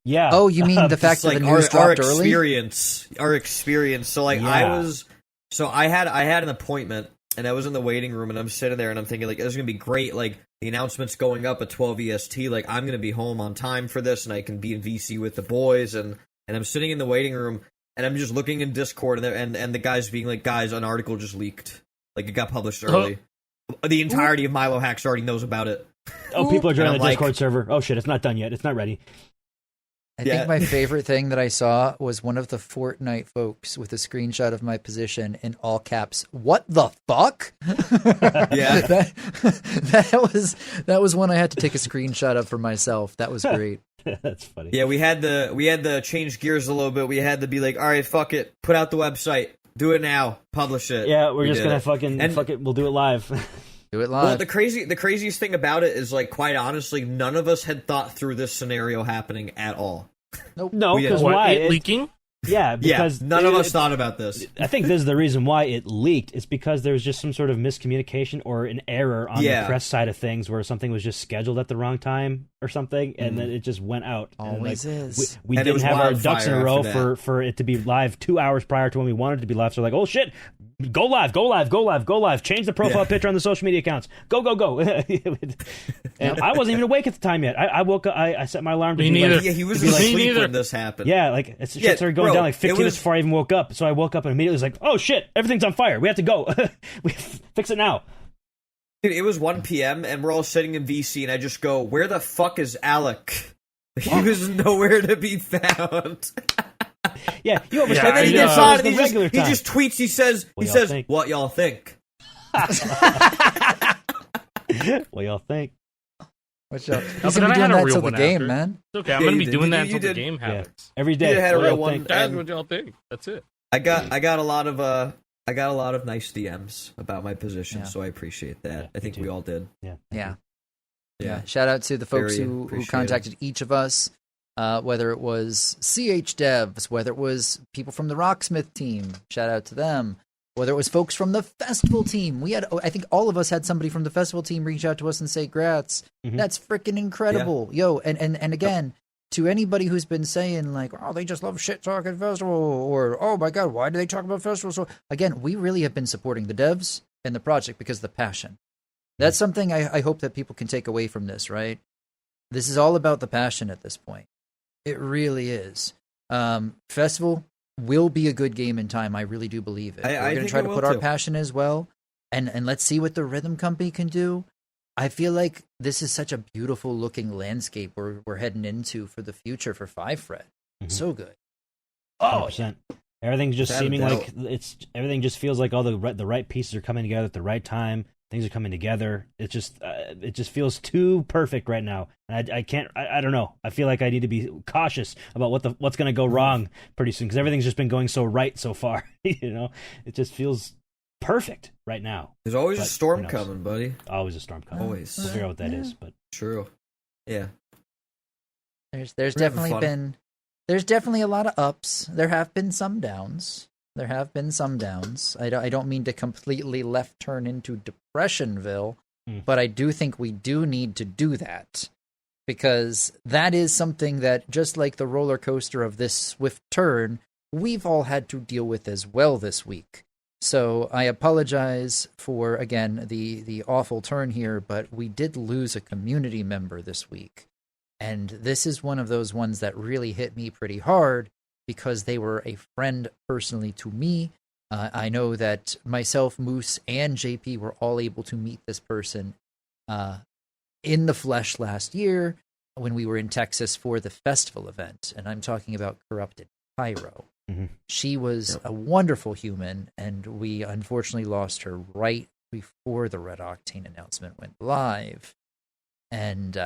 A: Yeah.
C: Oh, you mean the fact that
D: like
C: the news dropped early?
D: Our experience. So like I had an appointment and I was in the waiting room and I'm sitting there and I'm thinking like this is gonna be great. Like the announcement's going up at 12 EST. Like I'm gonna be home on time for this and I can be in VC with the boys and I'm sitting in the waiting room and I'm just looking in Discord and the guys being like, guys, an article just leaked. Like, it got published early. The entirety of Milo Hacks already knows about it.
A: Oh, people are joining the Discord server. Oh, shit, it's not done yet. It's not ready.
C: I think my favorite thing that I saw was one of the Fortnite folks with a screenshot of my position in all caps. What the fuck?
D: Yeah.
C: that was one I had to take a screenshot of for myself. That was great.
A: That's funny.
D: Yeah, we had to change gears a little bit. We had to be like, all right, fuck it. Put out the website. Do it now. Publish it.
A: Yeah, we're just gonna fuck it. We'll do it live.
C: Do it live.
D: Well, the craziest thing about it is like, quite honestly, none of us had thought through this scenario happening at all.
C: Nope.
A: No, because why?
B: It leaking?
A: Yeah, because
D: none of us thought about this.
A: I think this is the reason why it leaked. It's because there was just some sort of miscommunication or an error on the press side of things where something was just scheduled at the wrong time or something, and then it just went out.
C: Always is.
A: We didn't have our ducks in a row for it to be live 2 hours prior to when we wanted it to be live. So we're like, oh shit, go live. Change the profile picture on the social media accounts. Go. And I wasn't even awake at the time yet. I woke up. I set my alarm to be
B: neither.
A: like,
D: he was asleep when this happened.
A: Yeah, like shit started going down like 15 minutes before I even woke up. So I woke up and immediately was like, oh shit, everything's on fire. We have to go. We fix it now.
D: Dude, it was 1 p.m. and we're all sitting in VC and I just go, where the fuck is Alec? He was nowhere to be found.
A: Yeah, you overslept.
D: And then he gets on and he just tweets, he says, what y'all think?
A: What y'all think?
C: What's up?
B: No,
C: He's gonna be doing that till the game, man.
B: It's okay. I'm gonna be doing that until the game happens.
A: Every day.
D: You had a real one.
B: That's what y'all think. That's it.
D: I got a lot of nice DMs about my position, so I appreciate that.
A: Yeah,
D: I think we all did.
C: Yeah. Shout out to the folks who contacted each of us, whether it was CH Devs, whether it was people from the Rocksmith team. Shout out to them. Whether it was folks from the festival team. I think all of us had somebody from the festival team reach out to us and say, "Grats, that's freaking incredible, yo!" And again, to anybody who's been saying like, "Oh, they just love shit talking festival," or "Oh my god, why do they talk about festivals?" So again, we really have been supporting the devs and the project because of the passion. That's something I hope that people can take away from this. Right? This is all about the passion at this point. It really is. Festival will be a good game in time. I really do believe it. We're going to try to put our passion as well, and let's see what the Rhythm Company can do. I feel like this is such a beautiful looking landscape we're heading into for the future for Five Fret. So good.
A: 100%. Everything's just seeming like everything just feels like all the right pieces are coming together at the right time. Things are coming together. It just feels too perfect right now. And I can't. I don't know. I feel like I need to be cautious about what's going to go wrong pretty soon because everything's just been going so right so far. It just feels perfect right now.
D: There's always a storm coming, buddy.
A: Always a storm coming.
D: Always.
A: We'll figure out what that is, but
D: true. Yeah.
C: There's definitely a lot of ups. There have been some downs. I don't mean to completely left turn into Depressionville, but I do think we do need to do that because that is something that, just like the roller coaster of this swift turn, we've all had to deal with as well this week. So I apologize for, again, the awful turn here, but we did lose a community member this week. And this is one of those ones that really hit me pretty hard because they were a friend personally to me. I know that myself, Moose, and JP were all able to meet this person in the flesh last year when we were in Texas for the festival event. And I'm talking about CorruptedPyro. She was a wonderful human, and we unfortunately lost her right before the RedOctane announcement went live. And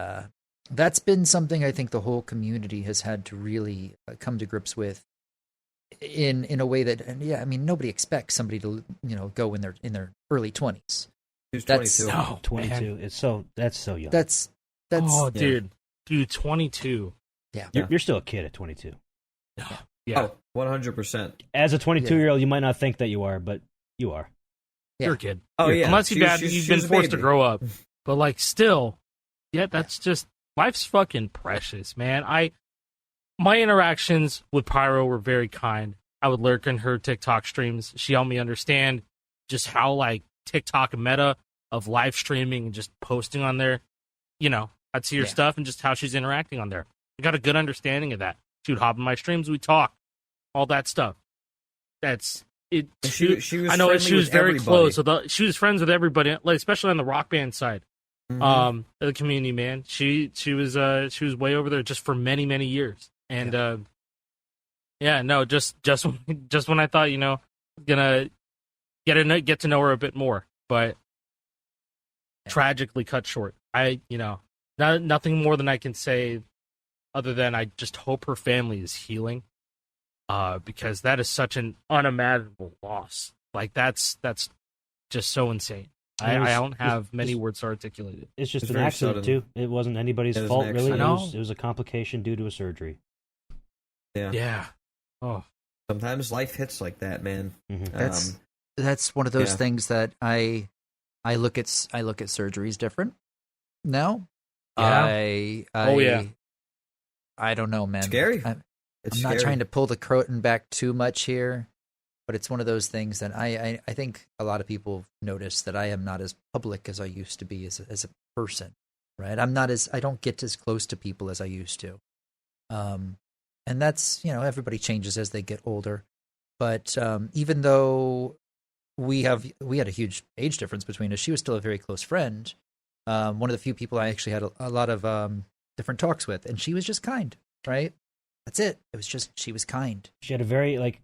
C: that's been something I think the whole community has had to really come to grips with in a way that, and yeah, I mean, nobody expects somebody to, go in their early 20s.
D: He's 22.
B: No,
A: 22. That's so young.
C: That's
B: oh, dude, 22.
C: Yeah.
A: You're still a kid at 22.
B: Yeah.
D: Oh, 100%.
A: As a 22-year-old, you might not think that you are, but you are.
B: You're a kid.
D: Oh, yeah.
B: Unless you've been forced to grow up. But, like, still, that's just, life's fucking precious, man. My interactions with Pyro were very kind. I would lurk in her TikTok streams. She helped me understand just how, like, TikTok meta of live streaming and just posting on there, I'd see her stuff and just how she's interacting on there. I got a good understanding of that. She would hop in my streams, we talk, all that stuff. That's it.
D: She was
B: I know she was very
D: everybody.
B: close. So she was friends with everybody, like, especially on the rock band side. Of the community, man. She was way over there just for many, many years. And just when I thought, gonna get to know her a bit more, but tragically cut short. Nothing more than I can say other than I just hope her family is healing. Because that is such an unimaginable loss. Like, that's just so insane. I don't have many words to articulate it.
A: It's just an accident, too. It wasn't anybody's fault, really. It was a complication due to a surgery.
B: Yeah. Oh.
D: Sometimes life hits like that, man.
A: Mm-hmm.
C: That's one of those things that I look at surgeries different now.
B: Yeah.
C: I don't know, man.
D: Scary.
C: I'm not trying to pull the curtain back too much here, but it's one of those things that I think a lot of people notice that I am not as public as I used to be as a person, right? I don't get as close to people as I used to. And that's, everybody changes as they get older. But even though we had a huge age difference between us, she was still a very close friend. One of the few people I actually had a lot of different talks with, and she was just kind, right? That's it. It was just, she was kind.
A: She had a very,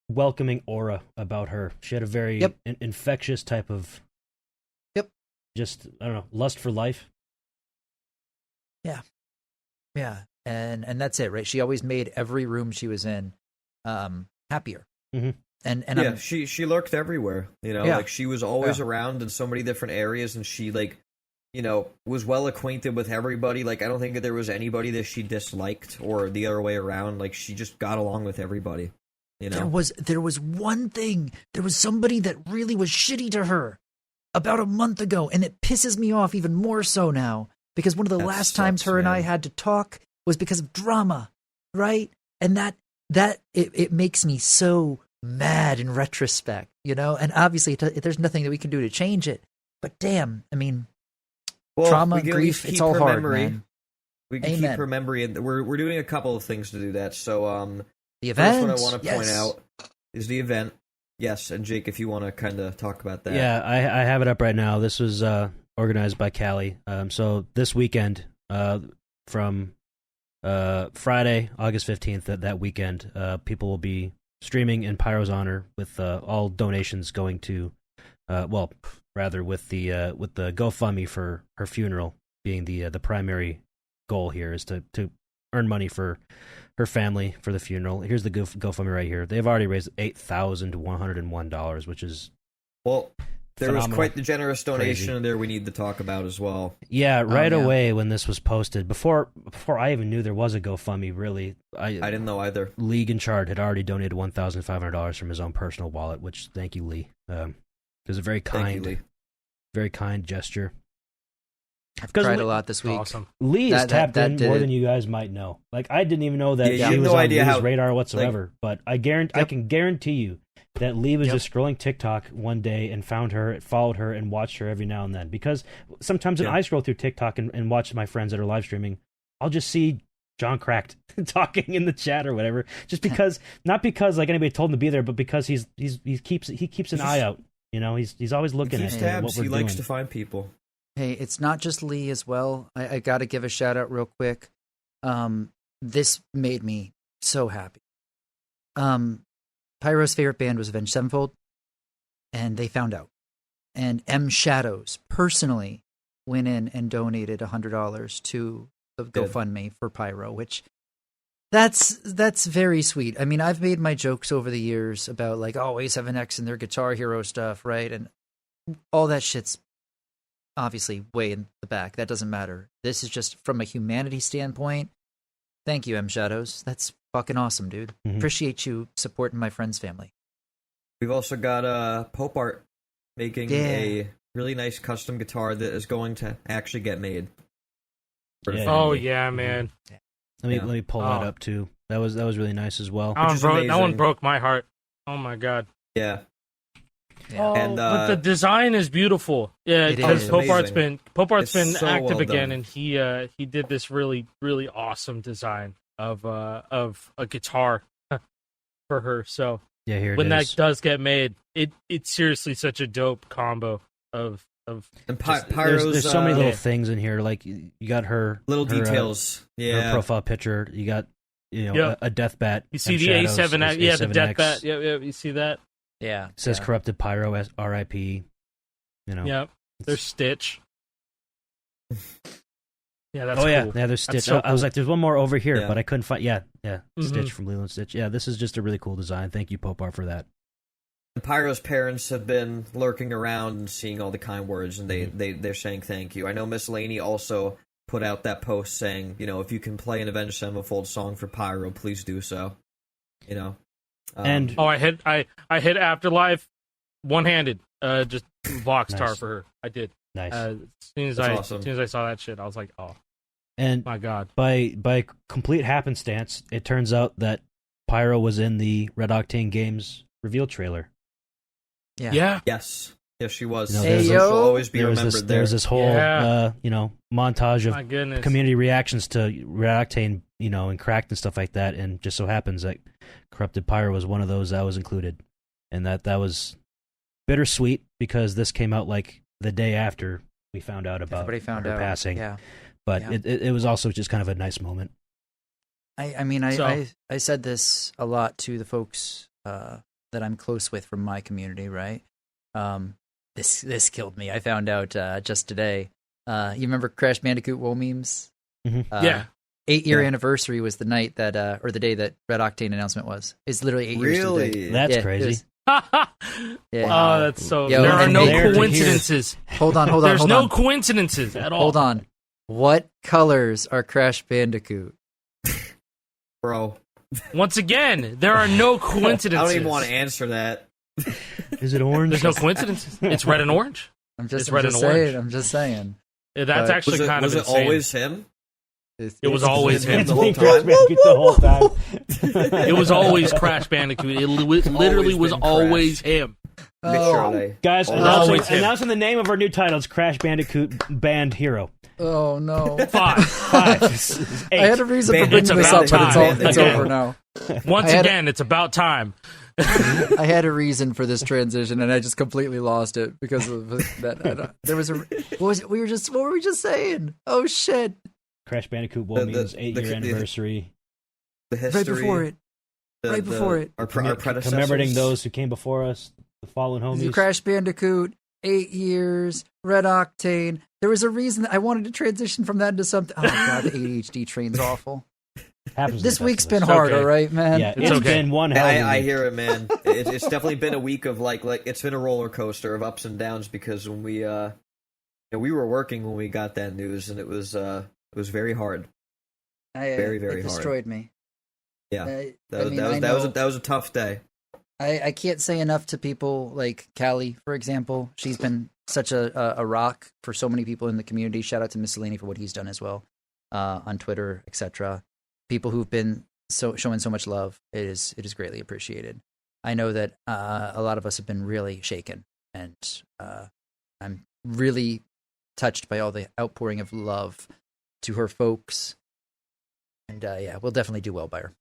A: welcoming aura about her. She had a very infectious type of, just, I don't know, lust for life.
C: Yeah. Yeah. And that's it, right? She always made every room she was in happier.
A: Mm-hmm.
C: And
D: she lurked everywhere, like she was always around in so many different areas, and she was well acquainted with everybody. Like, I don't think that there was anybody that she disliked or the other way around. Like, she just got along with everybody. There
C: was one thing. There was somebody that really was shitty to her about a month ago, and it pisses me off even more so now, because one of the last times her and I had to talk was because of drama, right? And that it makes me so mad in retrospect, and obviously there's nothing that we can do to change it, but damn, I mean, trauma, grief, it's all hard, man.
D: We can keep her memory, and we're doing a couple of things to do that. So
C: the event,
D: first one I want to point out is the event. Yes, and Jake, if you want to kind of talk about that.
A: Yeah, I have it up right now. This was organized by Callie. So this weekend, from Friday, August 15th, that weekend, people will be streaming in Pyro's honor with all donations going to, with the GoFundMe for her funeral being the primary goal here is to earn money for her family for the funeral. Here's the GoFundMe right here. They've already raised $8,101, which is
D: there was quite the generous donation in there we need to talk about as well.
A: Yeah, away when this was posted, before I even knew there was a GoFundMe, really, I
D: didn't know either.
A: League in Chart had already donated $1,500 from his own personal wallet, which, thank you, Lee. It was a very kind gesture.
C: I've cried a lot this week.
B: Awesome.
A: Lee is tapped in more than you guys might know. Like, I didn't even know that she was on Lee's radar whatsoever. But I can guarantee you that Lee was just scrolling TikTok one day and found her, followed her, and watched her every now and then. Because sometimes when I scroll through TikTok and watch my friends that are live streaming, I'll just see John Cracked talking in the chat or whatever. Just because, not because like anybody told him to be there, but because he keeps an eye out. He's always looking at what we're doing.
D: He likes to find people.
C: Hey, it's not just Lee as well. I got to give a shout out real quick. This made me so happy. Pyro's favorite band was Avenged Sevenfold, and they found out. and M Shadows personally went in and donated $100 to the GoFundMe for Pyro, which that's very sweet. I mean, I've made my jokes over the years about like, oh, A7X and their Guitar Hero stuff, right? And all that shit's obviously way in the back. That doesn't matter. This is just from a humanity standpoint. Thank you, M Shadows. That's fucking awesome, dude.
A: Mm-hmm.
C: Appreciate you supporting my friend's family.
D: We've also got Pope Art making a really nice custom guitar that is going to actually get made.
B: Oh yeah, man.
A: Let me pull that up too. That was really nice as well.
B: That one broke my heart. Oh my god.
D: Yeah.
B: Oh, and, but the design is beautiful. Yeah, because Pope Art's been so active again, and he did this really really awesome design of a guitar for her. So
A: yeah, here
B: when that does get made, it's seriously such a dope combo of.
D: And Pyro's,
A: there's so many little things in here. Like you got her
D: little details.
A: Her profile picture. You got a death bat.
B: You see the A7X. The death bat. Yeah. You see that.
C: Yeah.
A: It says Corrupted Pyro RIP.
B: Yep. There's Stitch. Yeah, that's
A: cool.
B: Yeah,
A: there's Stitch.
B: So cool.
A: I was like, there's one more over here, but I couldn't find. Yeah. Stitch from Lilo and Stitch. Yeah, this is just a really cool design. Thank you, Pope Art, for that.
D: Pyro's parents have been lurking around and seeing all the kind words, and they're saying thank you. I know Miss Laney also put out that post saying, if you can play an Avenged Sevenfold song for Pyro, please do so.
A: And
B: I hit Afterlife one-handed, just Vox tar for her. I did.
A: Nice.
B: As soon as I saw that shit, I was like, oh,
A: and
B: my god.
A: By complete happenstance, it turns out that Pyro was in the RedOctane Games reveal trailer.
B: Yeah.
D: Yes, she was.
C: She'll
D: always be remembered.
A: There's this whole montage of community reactions to RedOctane, and Cracked and stuff like that, and just so happens that Corrupted Pyro was one of those that was included, and that was bittersweet because this came out like the day after we found out about her passing.
C: Yeah,
A: but it was also just kind of a nice moment.
C: I said this a lot to the folks that I'm close with from my community, right? This killed me. I found out just today. You remember Crash Bandicoot Woe memes?
A: Mm-hmm.
C: 8-year anniversary was the night that, or the day that RedOctane announcement was. It's literally 8 years today.
A: That's crazy.
B: Oh, that's so. There are no coincidences.
C: Hold on.
B: There's no coincidences at all.
C: Hold on. What colors are Crash Bandicoot?
D: Bro.
B: Once again, there are no coincidences.
D: I don't even want to answer that.
A: Is it orange?
B: There's no coincidences. It's red and orange.
C: I'm just saying.
B: Yeah, that's actually kind of insane.
D: Was it always him?
B: It was always him
D: the whole time.
A: The whole time.
B: It was always Crash Bandicoot. It literally was always him.
A: Guys, announcing the name of our new title is Crash Bandicoot Band Hero.
C: Oh no!
B: 5.
C: I had a reason for bringing this up, but it's over now.
B: Once again, it's about time.
C: I had a reason for this transition, and I just completely lost it because of that. There was what were we just saying? Oh shit!
A: Crash Bandicoot Woe means 8-year anniversary.
D: The history.
C: Right before it.
D: Our predecessors.
A: Commemorating those who came before us, the fallen homies.
C: Crash Bandicoot, 8 years, RedOctane. There was a reason that I wanted to transition from that into something. Oh god, the ADHD train's awful. This week's been hard, all right, man.
A: Yeah, it's been one hell of a week.
D: I hear it, man. It's definitely been a week of like it's been a roller coaster of ups and downs because when we were working when we got that news, and it was very hard. Very hard.
C: It destroyed me.
D: Yeah, that was a tough day.
C: I can't say enough to people like Callie, for example. She's been such a rock for so many people in the community. Shout out to Miscellany for what he's done as well on Twitter, etc. People who've been showing so much love. It is greatly appreciated. I know that a lot of us have been really shaken, and I'm really touched by all the outpouring of love to her folks. And we'll definitely do well by her.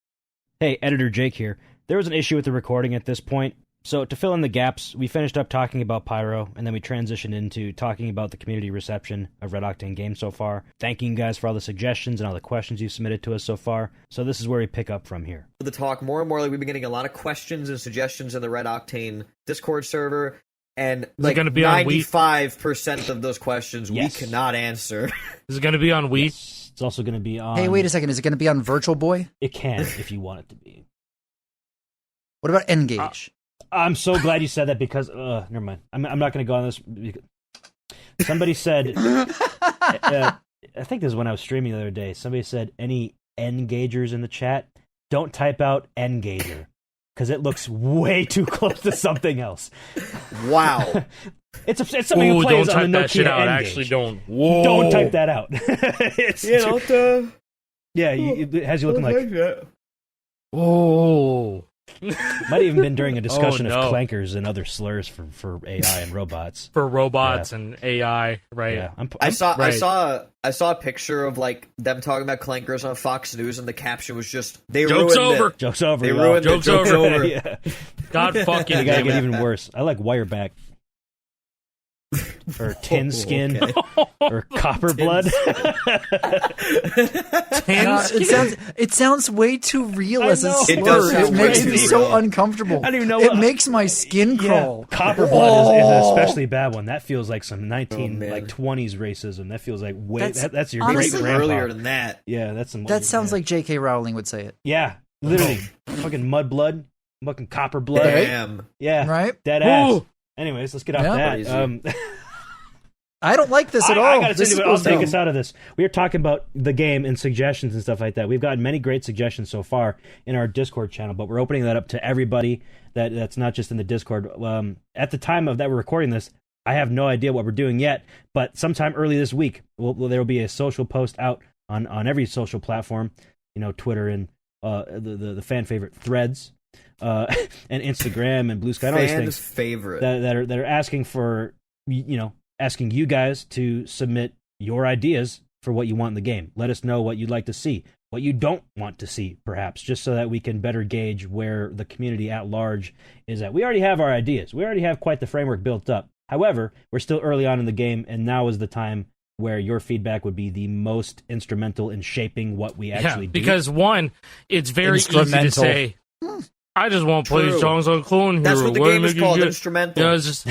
A: Hey, Editor Jake here. There was an issue with the recording at this point, so to fill in the gaps, we finished up talking about Pyro, and then we transitioned into talking about the community reception of RedOctane Games so far, thanking you guys for all the suggestions and all the questions you submitted to us so far, so this is where we pick up from here.
D: The talk more and more, like we've been getting a lot of questions and suggestions in the RedOctane Discord server, and
B: Is it gonna be on Wii?
D: 95% of those questions
A: Yes.
D: we cannot answer.
B: Is it going to be on Wii?
A: Yes. It's also going to be on.
C: Hey, wait a second. Is it going to be on Virtual Boy?
A: It can if you want it to be.
C: What about N-Gage?
A: I'm so glad you said that because never mind. I'm not going to go on this. Somebody said, I think this is when I was streaming the other day. Somebody said, any N-Gagers in the chat, don't type out N-Gager because it looks way too close to something else.
D: Wow.
A: It's something you plays
B: don't
A: on the
B: type that shit
A: Nokia
B: out.
A: N-Gage.
B: Actually, don't. Whoa.
A: Don't type that out. It's yeah, it has you looking like.
B: Whoa.
A: Might have even been during a discussion
B: no.
A: of clankers and other slurs for AI and robots.
B: For robots and AI, right?
A: Yeah,
D: I saw a picture of like them talking about clankers on Fox News, and the caption was just "They
B: Joke's
D: ruined
B: over.
D: it.
A: Joke's over.
D: They
A: y'all.
D: ruined
B: Joke's
D: it. Joke's
B: over."
D: over."
A: Yeah.
B: God fucking
A: You gotta
B: damn
A: get
B: it.
A: even worse. I like wireback. Or tin skin.
D: Okay.
A: Or copper blood.
C: It sounds way too real
A: I
C: as a
A: know.
C: slur.
D: It does sound
C: makes
D: way
C: me
D: too
C: so
D: real.
C: uncomfortable.
A: I don't even know
C: It
A: what-
C: makes my skin crawl.
A: Copper blood is an
C: Oh.
A: especially bad one. That feels like some
D: man.
A: 20s racism. That feels like way.
C: That's-
A: That's your
C: honestly-
A: great grandpa.
D: Earlier than that.
A: Yeah, that's some.
C: That sounds
A: yeah.
C: like J.K. Rowling would say it,
A: Yeah, literally, fucking mud blood, fucking copper blood.
C: Right?
D: Damn.
A: Yeah,
C: right?
A: dead ass.
B: Woo.
A: Anyways, let's get off
C: Yeah.
A: that.
C: I don't like this at all.
A: I got to
C: This
A: say,
C: is
A: I'll
C: supposed
A: take
C: to-
A: us out of this. We are talking about the game and suggestions and stuff like that. We've gotten many great suggestions so far in our Discord channel, but we're opening that up to everybody that's not just in the Discord. At the time of that we're recording this, I have no idea what we're doing yet, but sometime early this week, there will be a social post out on every social platform, Twitter and the fan favorite Threads, and Instagram and Blue Sky and all these
D: Fans'
A: things
D: favorite.
A: that are asking for asking you guys to submit your ideas for what you want in the game. Let us know what you'd like to see, what you don't want to see, perhaps, just so that we can better gauge where the community at large is at. We already have our ideas. We already have quite the framework built up. However, we're still early on in the game, and now is the time where your feedback would be the most instrumental in shaping what we actually do.
B: Because one, it's very easy to
C: Instrumental.
B: say, I just want to play
D: True.
B: songs on Clone Hero.
D: That's what the
B: What
D: game
B: make
D: is
B: you
D: called,
B: good?
D: instrumental.
B: It's just...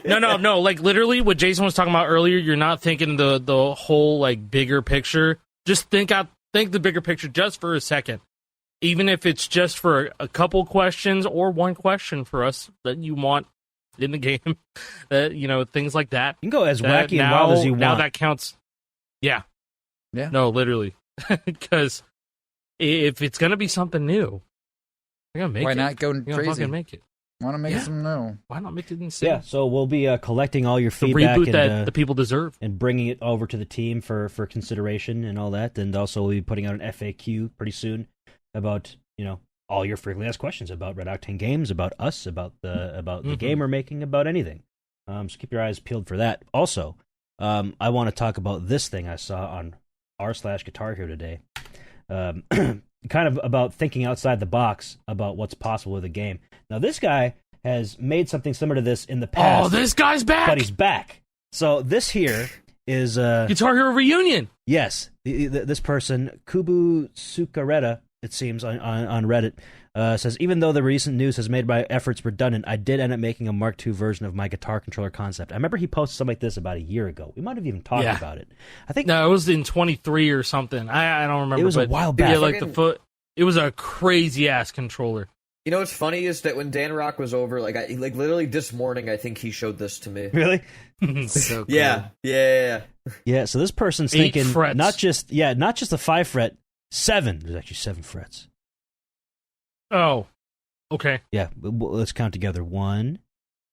B: No. Like, literally, what Jason was talking about earlier, you're not thinking the whole, like, bigger picture. Just think the bigger picture just for a second. Even if it's just for a couple questions or one question for us that you want in the game, things like that.
A: You can go as
B: That
A: wacky and wild as you want.
B: Now that counts. Yeah.
C: Yeah.
B: No, literally. Because if it's going to be something new, you're going to make
C: Why
B: it.
C: not go
B: You're gonna
C: crazy?
B: fucking make it.
C: Want to make
B: Yeah.
C: some new?
B: Why not make it insane?
A: Yeah, so we'll be collecting all your
B: The
A: feedback
B: reboot
A: and,
B: that the people deserve.
A: and bringing it over to the team for consideration and all that. And also we'll be putting out an FAQ pretty soon about, all your frequently asked questions about Red Octane Games, about us, about the game we're making, about anything. So keep your eyes peeled for that. Also, I want to talk about this thing I saw on r/Guitar Hero today. Kind of about thinking outside the box about what's possible with a game. Now, this guy has made something similar to this in the past.
B: Oh, this guy's back!
A: But he's back. So this here is
B: Guitar Hero Reunion!
A: yes, this person Kubu Sukareta, it seems on Reddit, says, even though the recent news has made my efforts redundant, I did end up making a Mark II version of my guitar controller concept. I remember he posted something like this about a year ago. We might have even talked about it. I think
B: No, it was in 23 or something. I don't remember.
A: It was a
B: but
A: while back.
B: Yeah, like the foot. It was a crazy ass controller.
D: You know what's funny is that when Dan Rock was over, like literally this morning, I think he showed this to me.
A: really.
C: So cool.
D: Yeah.
A: Yeah. So this person's
B: 8
A: thinking
B: frets.
A: not just a 5 fret, 7. There's actually 7 frets.
B: Oh, okay.
A: Yeah. Let's count together. 1,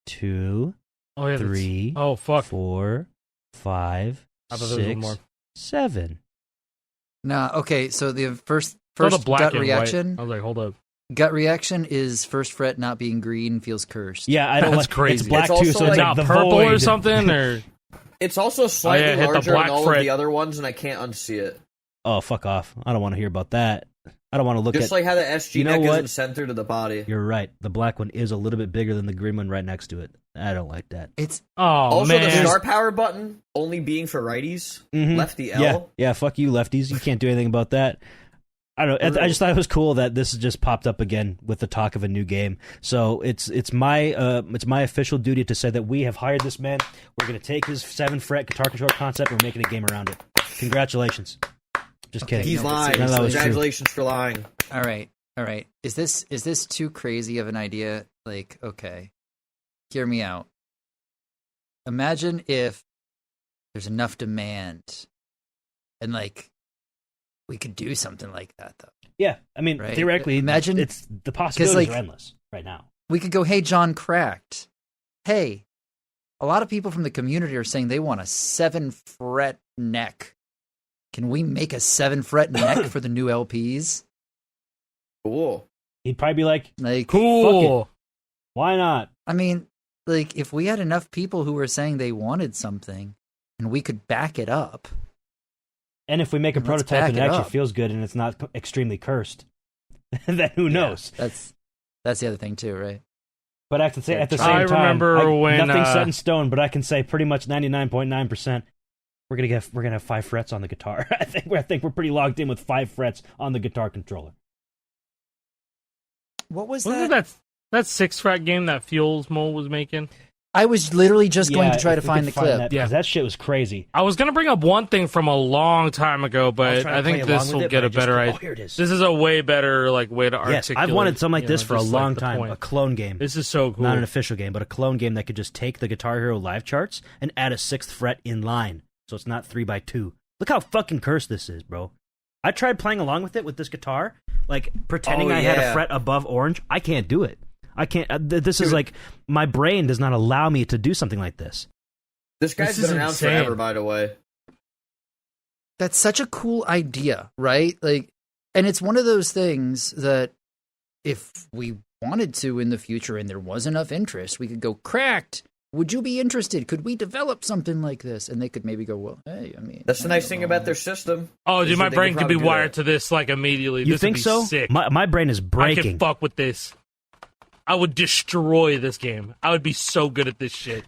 A: 2,
B: Oh yeah.
A: 3.
B: Oh fuck.
A: 4, 5,
B: I thought there was one
A: 6,
B: more.
A: 7.
C: Nah, okay, so the first
B: Saw the black
C: gut
B: and
C: reaction.
B: white. I was like, hold up.
C: Gut reaction is first fret not being green feels cursed.
A: Yeah, I don't
B: That's
A: like
B: crazy.
A: It's black
D: It's
A: too,
D: also
A: so it's
D: like
A: like
B: Not
A: the
B: purple
A: void
B: or something, or
D: It's also slightly
B: hit the
D: larger
B: black
D: than all
B: fret.
D: of the other ones, and I can't unsee it.
A: Oh, fuck off! I don't want to hear about that. I don't want to look
D: Just
A: at.
D: like how the SG
A: You know
D: neck
A: what?
D: isn't centered to the body.
A: You're right. The black one is a little bit bigger than the green one right next to it. I don't like that.
C: It's
B: oh
D: Also,
B: man.
D: the star power button only being for righties,
A: Mhm.
D: lefty L.
A: Yeah. Fuck you, lefties. You can't do anything about that. I don't know. I just thought it was cool that this just popped up again with the talk of a new game. So it's my official duty to say that we have hired this man. We're going to take his 7-fret guitar controller concept and we're making a game around it. Congratulations. Just kidding.
D: He's lying. Congratulations for lying.
C: All right. Is this too crazy of an idea? Like, okay, hear me out. Imagine if there's enough demand, and like we could do something like that, though.
A: Yeah, I mean, right? Theoretically,
C: imagine
A: it's the possibilities are endless right now.
C: We could go, hey, John Cracked. Hey, a lot of people from the community are saying they want a 7-fret neck. Can we make a 7-fret neck for the new LPs?
D: Cool.
A: He'd probably be like
B: cool.
A: Why not?
C: I mean, like, if we had enough people who were saying they wanted something, and we could back it up.
A: And if we make a prototype and it actually feels good and it's not extremely cursed, then who knows?
C: That's the other thing too, right?
A: But I have to say, at the same time, nothing's set in stone. But I can say pretty much 99.9%. We're gonna have 5 frets on the guitar. I think we're pretty logged in with 5 frets on the guitar controller.
C: What was
B: that?
C: Wasn't
B: that 6-fret game that Fuels Mole was making?
C: I was literally just going to try to find the clip.
A: That shit was crazy.
B: I was going to bring up one thing from a long time ago, but I think this will get a better idea.
A: Here it is.
B: This is a way better way to articulate.
A: Yes, I've wanted something like this for a long time. A clone game.
B: This is so cool.
A: Not an official game, but a clone game that could just take the Guitar Hero live charts and add a 6th fret in line, so it's not 3x2. Look how fucking cursed this is, bro. I tried playing along with it with this guitar, like pretending I had a fret above orange. I can't do it. I can't. This is like my brain does not allow me to do something like this.
D: This guy's been around forever, by the way.
C: That's such a cool idea, right? Like, and it's one of those things that if we wanted to in the future and there was enough interest, we could go, Cracked, would you be interested? Could we develop something like this? And they could maybe go, well, hey, I mean,
D: that's the nice thing about their system.
B: Oh, dude, my brain could be wired to this like immediately.
A: You think so?
B: Sick.
A: My brain is breaking.
B: I can fuck with this. I would destroy this game. I would be so good at this shit.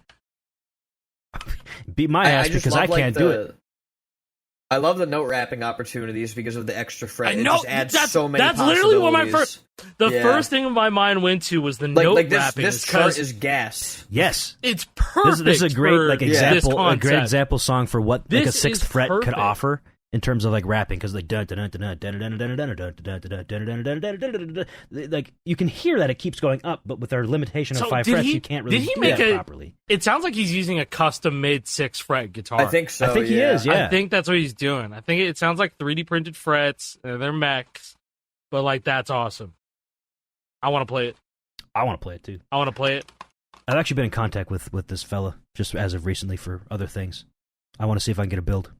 A: Beat my ass because I can't do it.
D: I love the note wrapping opportunities because of the extra fret. It just adds so many
B: That's
D: possibilities.
B: literally what my first thing my mind went to was the note wrapping.
D: This chart is gas.
A: Yes,
B: it's perfect.
A: This is a great example,
B: a
A: great example song for what like a 6th fret could offer. In terms of like rapping, because like like you can hear that it keeps going up, but with our limitation of 5 frets, you can't really do that properly.
B: It sounds like he's using a custom-made 6-fret guitar.
D: I think so.
A: I think he is. Yeah,
B: I think that's what he's doing. I think it sounds like 3D printed frets. They're mechs, but like that's awesome. I want to play it.
A: I want to play it too.
B: I want to play it.
A: I've actually been in contact with this fella just as of recently for other things. I want to see if I can get a build.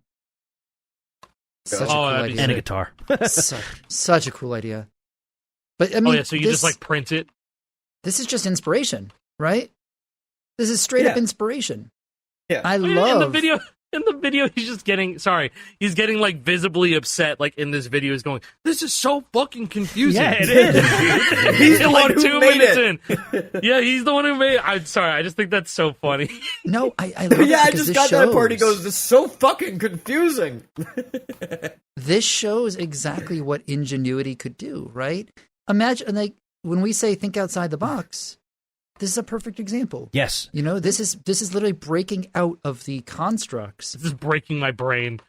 C: Such a cool idea.
A: And a guitar.
C: such a cool idea. But I mean,
B: so you just like print it?
C: This is just inspiration, right? This is straight up inspiration.
D: Yeah.
C: I love
B: in the video he's just getting he's getting like visibly upset like in this video. He's going, this is so fucking confusing.
A: Yeah, it is.
D: He's the one who
B: 2
D: made
B: minutes
D: it.
B: in. Yeah, he's the one who made it. I'm sorry, I just think that's so funny.
C: No, I love it.
D: Yeah, I just got that part. He goes, this is so fucking confusing.
C: This shows exactly what ingenuity could do, right? Imagine, like, when we say think outside the box, this is a perfect example.
A: Yes.
C: You know, this is literally breaking out of the constructs.
B: This is breaking my brain.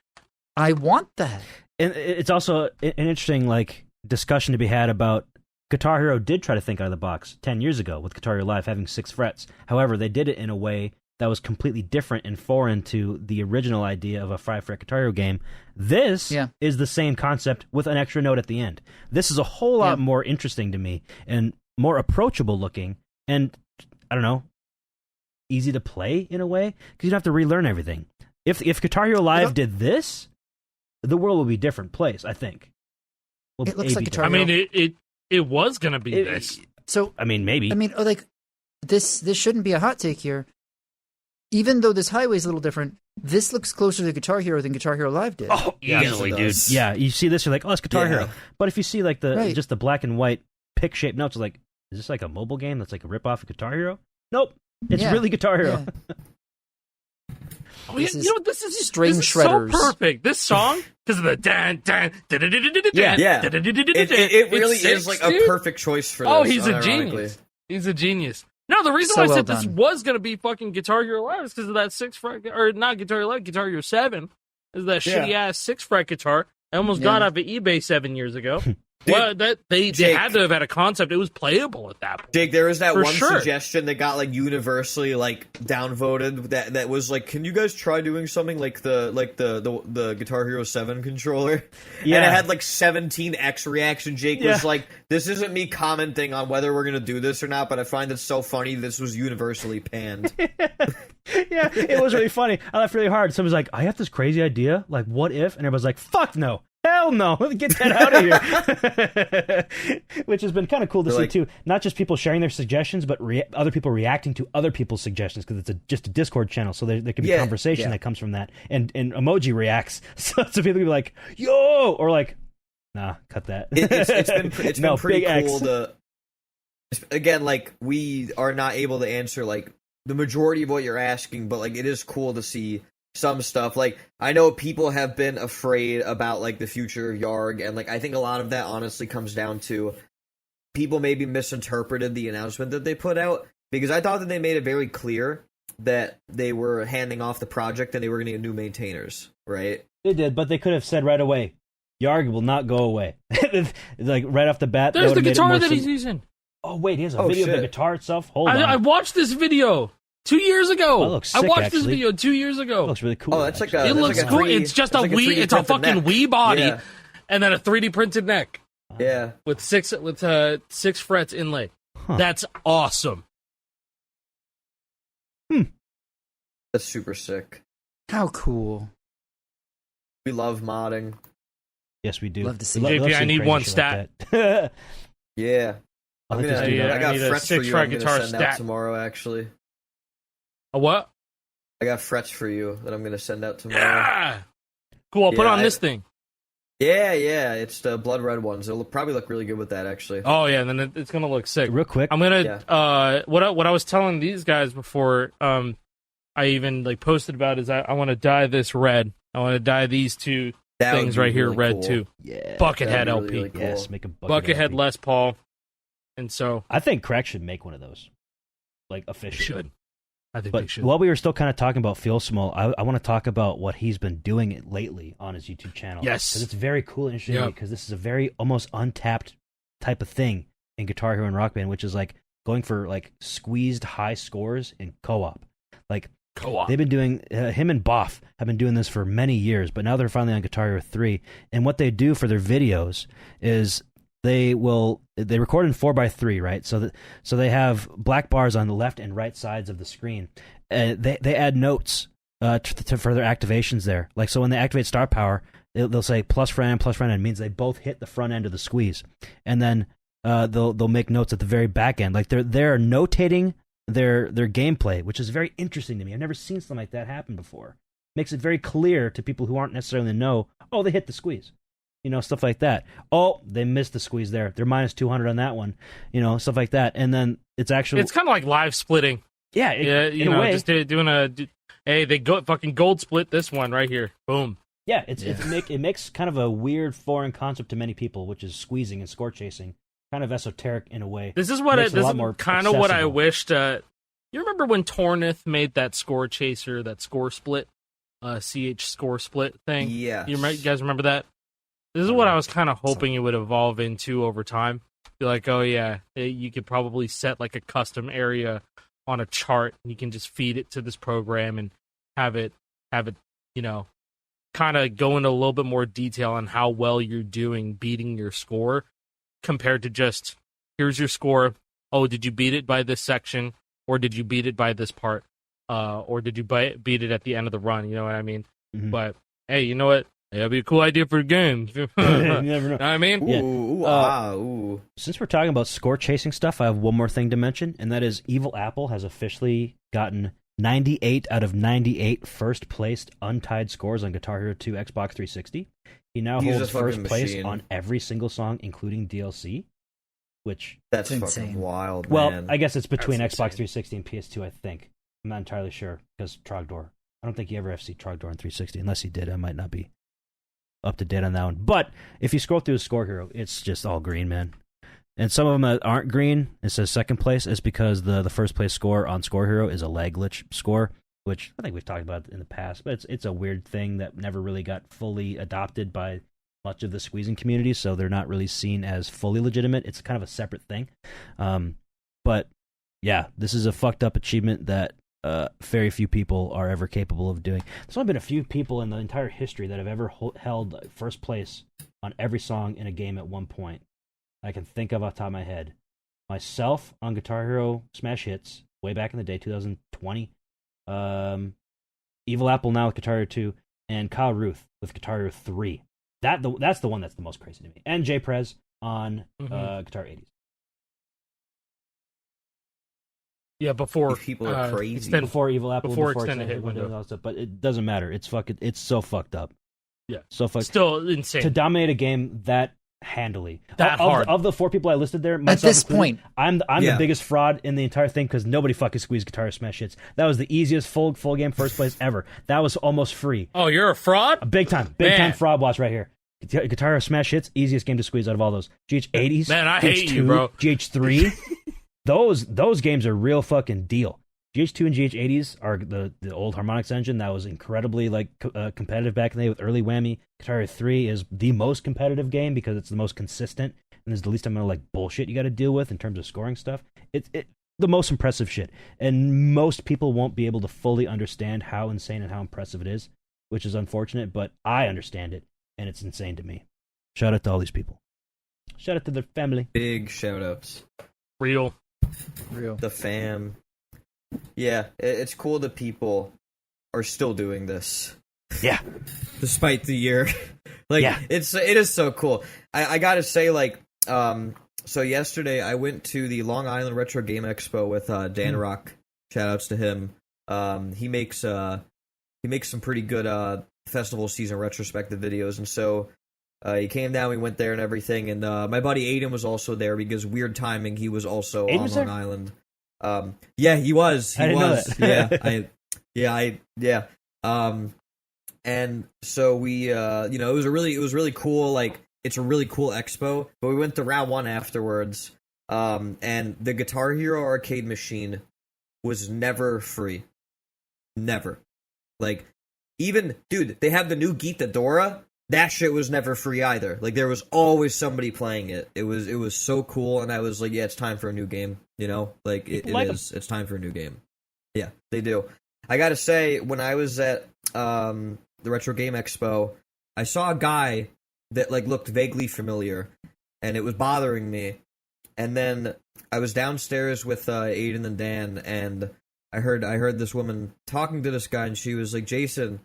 C: I want that.
A: And it's also an interesting like discussion to be had about Guitar Hero did try to think out of the box 10 years ago with Guitar Hero Live having 6 frets. However, they did it in a way that was completely different and foreign to the original idea of a 5-fret Guitar Hero game. This is the same concept with an extra note at the end. This is a whole lot more interesting to me and more approachable looking. And, I don't know, easy to play in a way, because you don't have to relearn everything. If Guitar Hero Live did this, the world would be a different place, I think. Well,
C: it looks like Guitar
B: Hero.
C: I
B: mean, it was going to be this.
C: So,
A: I mean, maybe.
C: I mean, like, this shouldn't be a hot take here. Even though this highway is a little different, this looks closer to Guitar Hero than Guitar Hero Live did.
A: Oh, easily, dude. Yeah, you see this, you're like, oh, it's Guitar Hero. But if you see, like, just the black and white pick-shaped notes, like, is this like a mobile game that's like a rip-off of Guitar Hero? Nope. It's really Guitar Hero.
B: Oh, yeah,
C: This is
B: you know what? This is
C: string
B: this is
C: shredders.
B: so perfect. This song because of the dan dan
D: Yeah. It really is like a perfect choice for this.
B: Oh, he's a
D: unironically.
B: genius. He's a genius. No, the reason
C: So
B: why I
C: well
B: said this
C: done.
B: was gonna be fucking Guitar Hero Live is because of that 6-fret, or not Guitar Hero Live, Guitar Hero 7 is that
D: Yeah.
B: shitty ass 6-fret guitar. I almost got off of eBay 7 years ago.
D: Dude,
B: Well, they
D: Jake.
B: had to have had a concept. It was playable at that point.
D: Jake, there was that
B: For
D: one
B: sure.
D: suggestion that got like universally like downvoted. That was like, can you guys try doing something like the Guitar Hero 7 controller?
A: Yeah.
D: And it had like 17 X reaction. Jake was like, "This isn't me commenting on whether we're gonna do this or not, but I find it so funny. This was universally panned."
A: Yeah, it was really funny. I laughed really hard. Someone's like, I have this crazy idea. Like, what if? And everybody's like, fuck no. Hell no. Get that out of here. Which has been kind of cool to see,
D: like-
A: too. Not just people sharing their suggestions, but other people reacting to other people's suggestions, because it's just a Discord channel, so there can be
D: Yeah,
A: conversation
D: yeah.
A: that comes from that. And emoji reacts. So people can be like, yo! Or like, nah, cut that.
D: It's
A: No,
D: been pretty
A: big X.
D: cool to. Again, like, we are not able to answer like the majority of what you're asking, but like it is cool to see some stuff. Like, I know people have been afraid about like the future of Yarg, and like I think a lot of that honestly comes down to people maybe misinterpreted the announcement that they put out, because I thought that they made it very clear that they were handing off the project and they were going to get new maintainers, right?
A: They did, but they could have said right away, Yarg will not go away. Like, right off the bat.
B: There's the
A: that would've made it
B: guitar
A: more
B: that he's using.
A: Oh, wait, he has a
D: Oh,
A: video of
D: shit.
A: the guitar itself? Hold on.
B: I watched this video 2 years ago.
A: That looks
B: I
A: sick,
B: watched this
A: actually.
B: video 2 years ago.
A: It looks really cool.
D: Oh, that's like
A: actually.
D: a-
B: It
D: that's
B: looks
D: like a
B: cool.
D: 3D
B: It's just a
D: it's like a
B: Wii.
D: 3D
B: It's a
D: printed
B: fucking
D: neck.
B: Wii body,
D: Yeah.
B: and then a 3D printed neck
D: Yeah.
B: with six frets inlay.
A: Huh.
B: That's awesome.
D: That's super sick.
C: How cool.
D: We love modding.
A: Yes, we do.
C: Love to see
A: We
C: it.
A: love
B: JP, I
A: seeing
B: need
A: crazy
B: one
A: shit
B: stat.
A: like that.
D: Yeah.
A: I like this
D: I
A: dude.
B: I
D: got
B: need a
D: frets for you.
B: 6-fret
D: I'm gonna
B: guitar
D: send out
B: stat.
D: tomorrow. Actually,
B: A what?
D: I got frets for you that I'm gonna send out tomorrow.
B: Yeah. Cool. I'll put
D: Yeah,
B: on this thing.
D: Yeah, it's the blood red ones. It'll probably look really good with that, actually.
B: Oh yeah, and then it's gonna look sick.
A: Real quick,
B: I'm gonna what I was telling these guys before I even like posted about is I want to dye this red. I want to dye these two
D: That would
B: things
D: be
B: right here
D: really
B: ray
D: cool.
B: too.
A: yeah,
B: Buckethead
D: That'd be
B: LP.
D: really cool.
A: yes, make a
B: Buckethead
A: LP.
B: Les Paul. And so
A: I think Crack should make one of those, like
B: they
A: officially.
B: should. I think they
A: But
B: should.
A: while we were still kind of talking about Feel Small, I want to talk about what he's been doing lately on his YouTube channel.
B: Yes.
A: Because it's very cool and interesting
B: Yep.
A: because this is a very almost untapped type of thing in Guitar Hero and Rock Band, which is like going for like squeezed high scores in co-op. Like,
B: Co-op.
A: they've been doing, him and Boff have been doing this for many years, but now they're finally on Guitar Hero 3. And what they do for their videos is they record in 4:3, right? So they have black bars on the left and right sides of the screen. They add notes to further activations there. Like, so when they activate star power, they'll say plus front end means they both hit the front end of the squeeze, and then they'll make notes at the very back end. Like they're notating their gameplay, which is very interesting to me. I've never seen something like that happen before. Makes it very clear to people who aren't necessarily in the know. Oh, they hit the squeeze. You know, stuff like that. Oh, they missed the squeeze there. They're minus 200 on that one. You know, stuff like that. And then it's actually...
B: It's kind of like live splitting.
A: Yeah,
B: You
A: in a
B: know,
A: way.
B: just doing hey, they fucking gold split this one right here. Boom.
A: Yeah, it makes kind of a weird foreign concept to many people, which is squeezing and score chasing. Kind of esoteric in a way.
B: This is what
A: Makes it a lot
B: this
A: more
B: is kind of what I
A: accessible.
B: wished. You remember when Tornith made that score chaser, that score split, CH score split thing?
D: Yeah.
B: You guys remember that? This is what I was kind of hoping it would evolve into over time. Be like, oh yeah, you could probably set like a custom area on a chart, and you can just feed it to this program and have it, you know, kind of go into a little bit more detail on how well you're doing beating your score compared to just here's your score. Oh, did you beat it by this section, or did you beat it by this part, or did you beat it at the end of the run? You know what I mean?
A: Mhm.
B: But hey, you know what? That'd be a cool idea for a game.
A: You
B: Know
A: never know.
B: what I mean?
A: Yeah.
D: Ooh.
A: Since we're talking about score chasing stuff, I have one more thing to mention, and that is Evil Apple has officially gotten 98 out of 98 first placed untied scores on Guitar Hero 2 Xbox 360. He now
D: He's
A: holds
D: a fucking
A: first place
D: machine.
A: on every single song, including DLC, which,
D: That's
C: It's
D: fucking
C: insane.
D: wild,
A: well,
D: man.
A: I guess it's between
B: That's
A: Xbox
B: insane.
A: 360 and PS2, I think. I'm not entirely sure, because Trogdor. I don't think he ever FC Trogdor on 360. Unless he did, I might not be up to date on that one. But if you scroll through his score hero, it's just all green, man. And some of them that aren't green, it says second place, is because the first place score on Score Hero is a lag glitch score, which I think we've talked about in the past, but it's a weird thing that never really got fully adopted by much of the squeezing community, so they're not really seen as fully legitimate. It's kind of a separate thing. But yeah, this is a fucked up achievement that very few people are ever capable of doing. There's only been a few people in the entire history that have ever held first place on every song in a game at one point. I can think of off the top of my head. Myself on Guitar Hero Smash Hits, way back in the day, 2020. Evil Apple now with Guitar Hero 2, and Kyle Ruth with Guitar Hero 3. That's the one that's the most crazy to me. And Jay Prez on Guitar 80s.
B: Yeah, before
D: people are crazy.
A: Before Evil Apple,
B: before extended hit window.
A: And all that stuff, but it doesn't matter. It's so fucked up.
B: Yeah,
A: so fucked.
B: Still insane
A: to dominate a game that handily.
B: Hard.
A: Of the four people I listed there,
C: at this point,
A: I'm the biggest fraud in the entire thing because nobody fucking squeezed Guitar Smash Hits. That was the easiest full game first place ever. That was almost free.
B: Oh, you're a fraud?
A: A big time fraud watch right here. Guitar Smash Hits, easiest game to squeeze out of all those. GH80s,
B: man, I
A: GH2,
B: hate you, bro.
A: GH3, those games are real fucking deal. GH2 and GH80s are the old Harmonix engine that was incredibly competitive back in the day with early whammy. Guitar Hero 3 is the most competitive game because it's the most consistent and there's the least amount of bullshit you got to deal with in terms of scoring stuff. It's the most impressive shit, and most people won't be able to fully understand how insane and how impressive it is, which is unfortunate. But I understand it, and it's insane to me. Shout out to all these people. Shout out to their family.
D: Big shout outs.
B: Real.
D: The fam. Yeah, it's cool that people are still doing this.
A: Yeah.
D: Despite the year. It is so cool. I gotta say, so yesterday I went to the Long Island Retro Game Expo with Dan Rock. Shoutouts to him. He makes some pretty good festival season retrospective videos, and so he came down, we went there and everything, and my buddy Aiden was also there because weird timing, he was also on Long Island. Yeah, he was.
A: I didn't know that.
D: And so we, it was really cool. It's a really cool expo. But we went to round one afterwards. And the Guitar Hero arcade machine was never free. Never. Dude, they have the new Gita Dora. That shit was never free either. There was always somebody playing it. It was so cool, and I was like, yeah, it's time for a new game. It's time for a new game. Yeah, they do. I gotta say, when I was at the Retro Game Expo, I saw a guy that looked vaguely familiar, and it was bothering me. And then I was downstairs with Aiden and Dan, and I heard this woman talking to this guy, and she was like, Jason.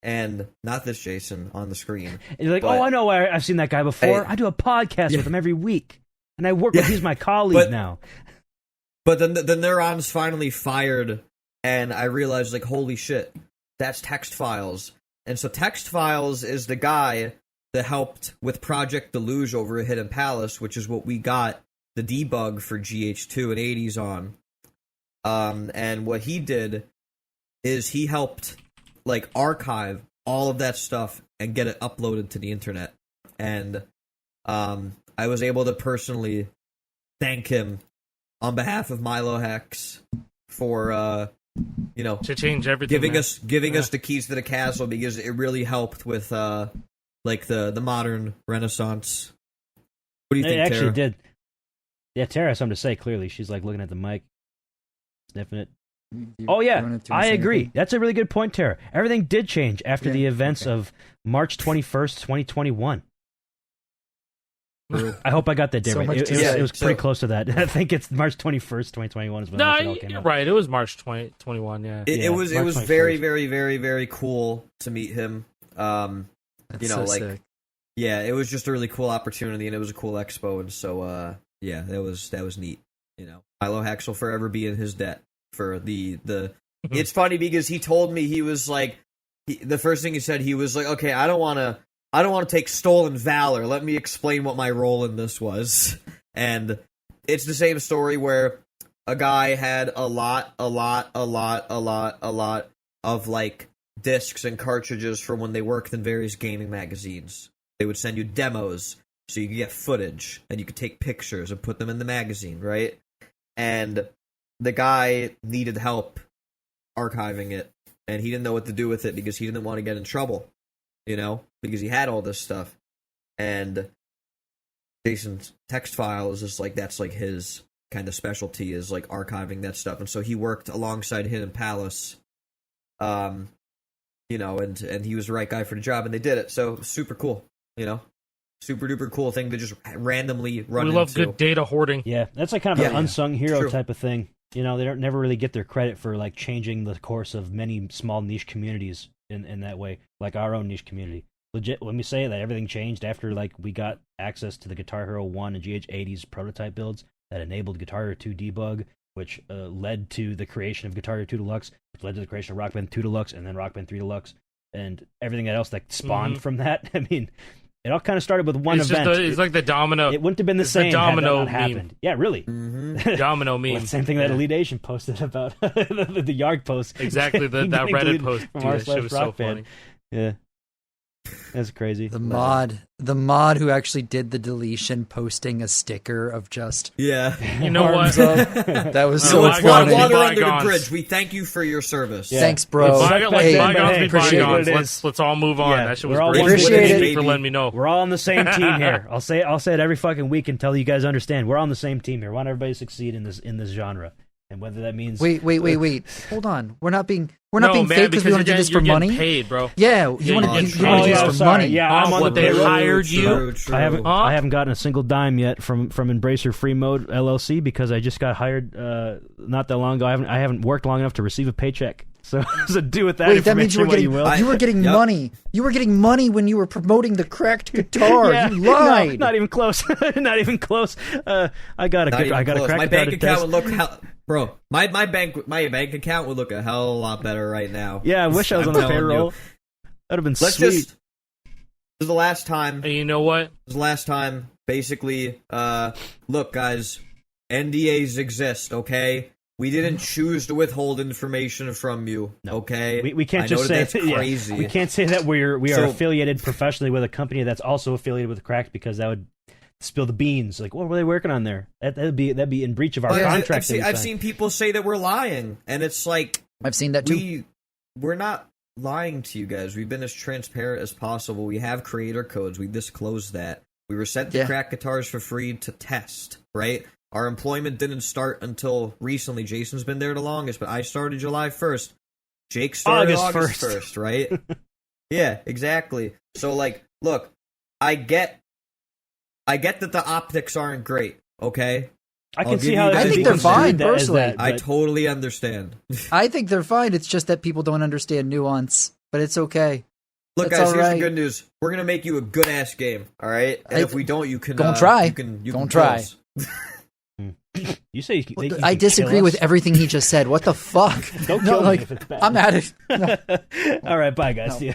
D: And not this Jason on the screen.
A: And you're like, I know, I've seen that guy before. I do a podcast with him every week. And I work with, he's my colleague now.
D: But then the neurons finally fired, and I realized, holy shit, that's Text Files. And so Text Files is the guy that helped with Project Deluge over at Hidden Palace, which is what we got the debug for GH2 and 80s on. And what he did is he helped archive all of that stuff and get it uploaded to the internet. And I was able to personally thank him on behalf of Milo Hex for
B: to change everything,
D: giving us the keys to the castle, because it really helped with the modern Renaissance. What do you think,
A: It actually
D: Tara?
A: did. Yeah, Tara has something to say, clearly. She's looking at the mic, sniffing it. Oh, yeah, I agree.
C: Anything?
A: That's a really good point, Tara. Everything did change after the events of March 21st, 2021. I hope I got that day right. It was pretty close to that. I think it's March 21st, 2021 is when it all came
B: you're
A: out.
B: right. It was March 2021, yeah.
D: It was
A: March 21st.
D: very, very, very, very cool to meet him.
C: Sick.
D: Yeah, it was just a really cool opportunity, and it was a cool expo, and so yeah, that was neat. Milo Hex will forever be in his debt for the. It's funny because he told me, he was like, the first thing he said, he was like, okay, I don't want to take stolen valor. Let me explain what my role in this was. And it's the same story where a guy had a lot of discs and cartridges from when they worked in various gaming magazines. They would send you demos so you could get footage and you could take pictures and put them in the magazine, right? And the guy needed help archiving it, and he didn't know what to do with it because he didn't want to get in trouble, because he had all this stuff. And Jason's text file is just like, that's like his kind of specialty, is like archiving that stuff. And so he worked alongside Hidden Palace, and he was the right guy for the job, and they did it. So super cool, super duper cool thing to just randomly run into.
B: We love good data hoarding.
A: Yeah, that's like kind of an unsung hero
D: True.
A: type of thing. They don't never really get their credit for like changing the course of many small niche communities in that way, like our own niche community. Legit, let me say that everything changed after like we got access to the Guitar Hero 1 and GH80's prototype builds that enabled Guitar Hero 2 debug, which led to the creation of Guitar Hero 2 Deluxe, which led to the creation of Rock Band 2 Deluxe, and then Rock Band 3 Deluxe, and everything else that spawned from that. I mean, it all kind of started with one event.
B: It's like the domino.
A: It wouldn't have been the same
B: domino
A: had that not happened. Yeah, really.
D: Mm-hmm.
B: Domino meme.
A: Well, same thing that Elite Asian posted about the Yarg post.
B: Exactly, that Reddit post. Dude, that shit was so funny.
A: Yeah. That's crazy.
C: The mod who actually did the deletion posting a sticker of just
B: You know what?
C: That was so
B: bygones
C: funny.
B: be
D: Water under the
B: bygones.
D: bridge. We thank you for your service.
A: Yeah.
C: Thanks, bro.
B: Bygones be
C: appreciate
B: bygones.
A: it.
B: Let's all move on.
A: Yeah,
B: That shit
A: we're all
B: was
A: one
B: great.
C: Appreciate
B: Thank
C: it.
B: you for letting me know.
A: We're all on the same team here. I'll say it every fucking week until you guys understand. We're on the same team here. We want everybody to succeed in this genre. And whether that means
C: Wait. Hold on. We're not being
B: No,
C: fake
B: man,
C: because we want to do this for
B: you're
C: money.
B: getting paid, bro.
C: Yeah, you want to
B: you're
C: do
B: getting
C: this
B: paid.
C: for
A: sorry.
C: money.
A: Yeah, I'm on
B: what
A: the
B: they
A: payroll.
B: hired you.
D: True.
A: I haven't gotten a single dime yet from Embracer Free Mode LLC because I just got hired not that long ago. I haven't worked long enough to receive a paycheck. So do with that
C: Wait,
A: information
C: that means you were
A: what
C: getting
A: you will.
C: you were getting money. You were getting money when you were promoting the cracked guitar.
A: Yeah,
C: You lied.
A: No, not even close. Not even close. I got a crack
D: My bank account would
A: test.
D: look bro. My bank account would look a hell of a lot better right now.
A: Yeah, I wish I was
D: I'm
A: on the
D: telling
A: payroll.
D: you.
A: That'd have been
D: Let's
A: sweet.
D: just. This is the last time.
B: And you know what?
D: This is the last time. Basically, look, guys, NDAs exist. Okay, we didn't choose to withhold information from you. Okay,
A: We can't
D: I
A: just
D: know
A: say
D: that's crazy.
A: We can't say that we are
D: So-
A: affiliated professionally with a company that's also affiliated with Cracked because that would spill the beans. Like, what were they working on there? That'd be in breach of our contract.
D: I've seen people say that we're lying, and it's like
C: I've seen that too.
D: we're not lying to you guys. We've been as transparent as possible. We have creator codes. We disclosed that. We were sent to Crack Guitars for free to test, right? Our employment didn't start until recently. Jason's been there the longest, but I started July 1st. Jake started August 1st, right? Yeah, exactly. So, like, look, I get that the optics aren't great, okay?
A: I can see how
C: I think they're fine, personally.
D: I totally understand.
C: I think they're fine. It's just that people don't understand nuance, but it's okay.
D: Look,
C: That's
D: guys,
C: all
D: here's
C: right.
D: the good news. We're going to make you a good-ass game, all right? And if we don't, you can...
C: Don't try.
D: You can
C: Don't try.
D: kill us.
A: You say you
C: I disagree with everything he just said. What the fuck?
A: Don't kill me
C: like,
A: if it's bad.
C: I'm at it. No.
A: All right, bye, guys.
C: No.
A: See ya.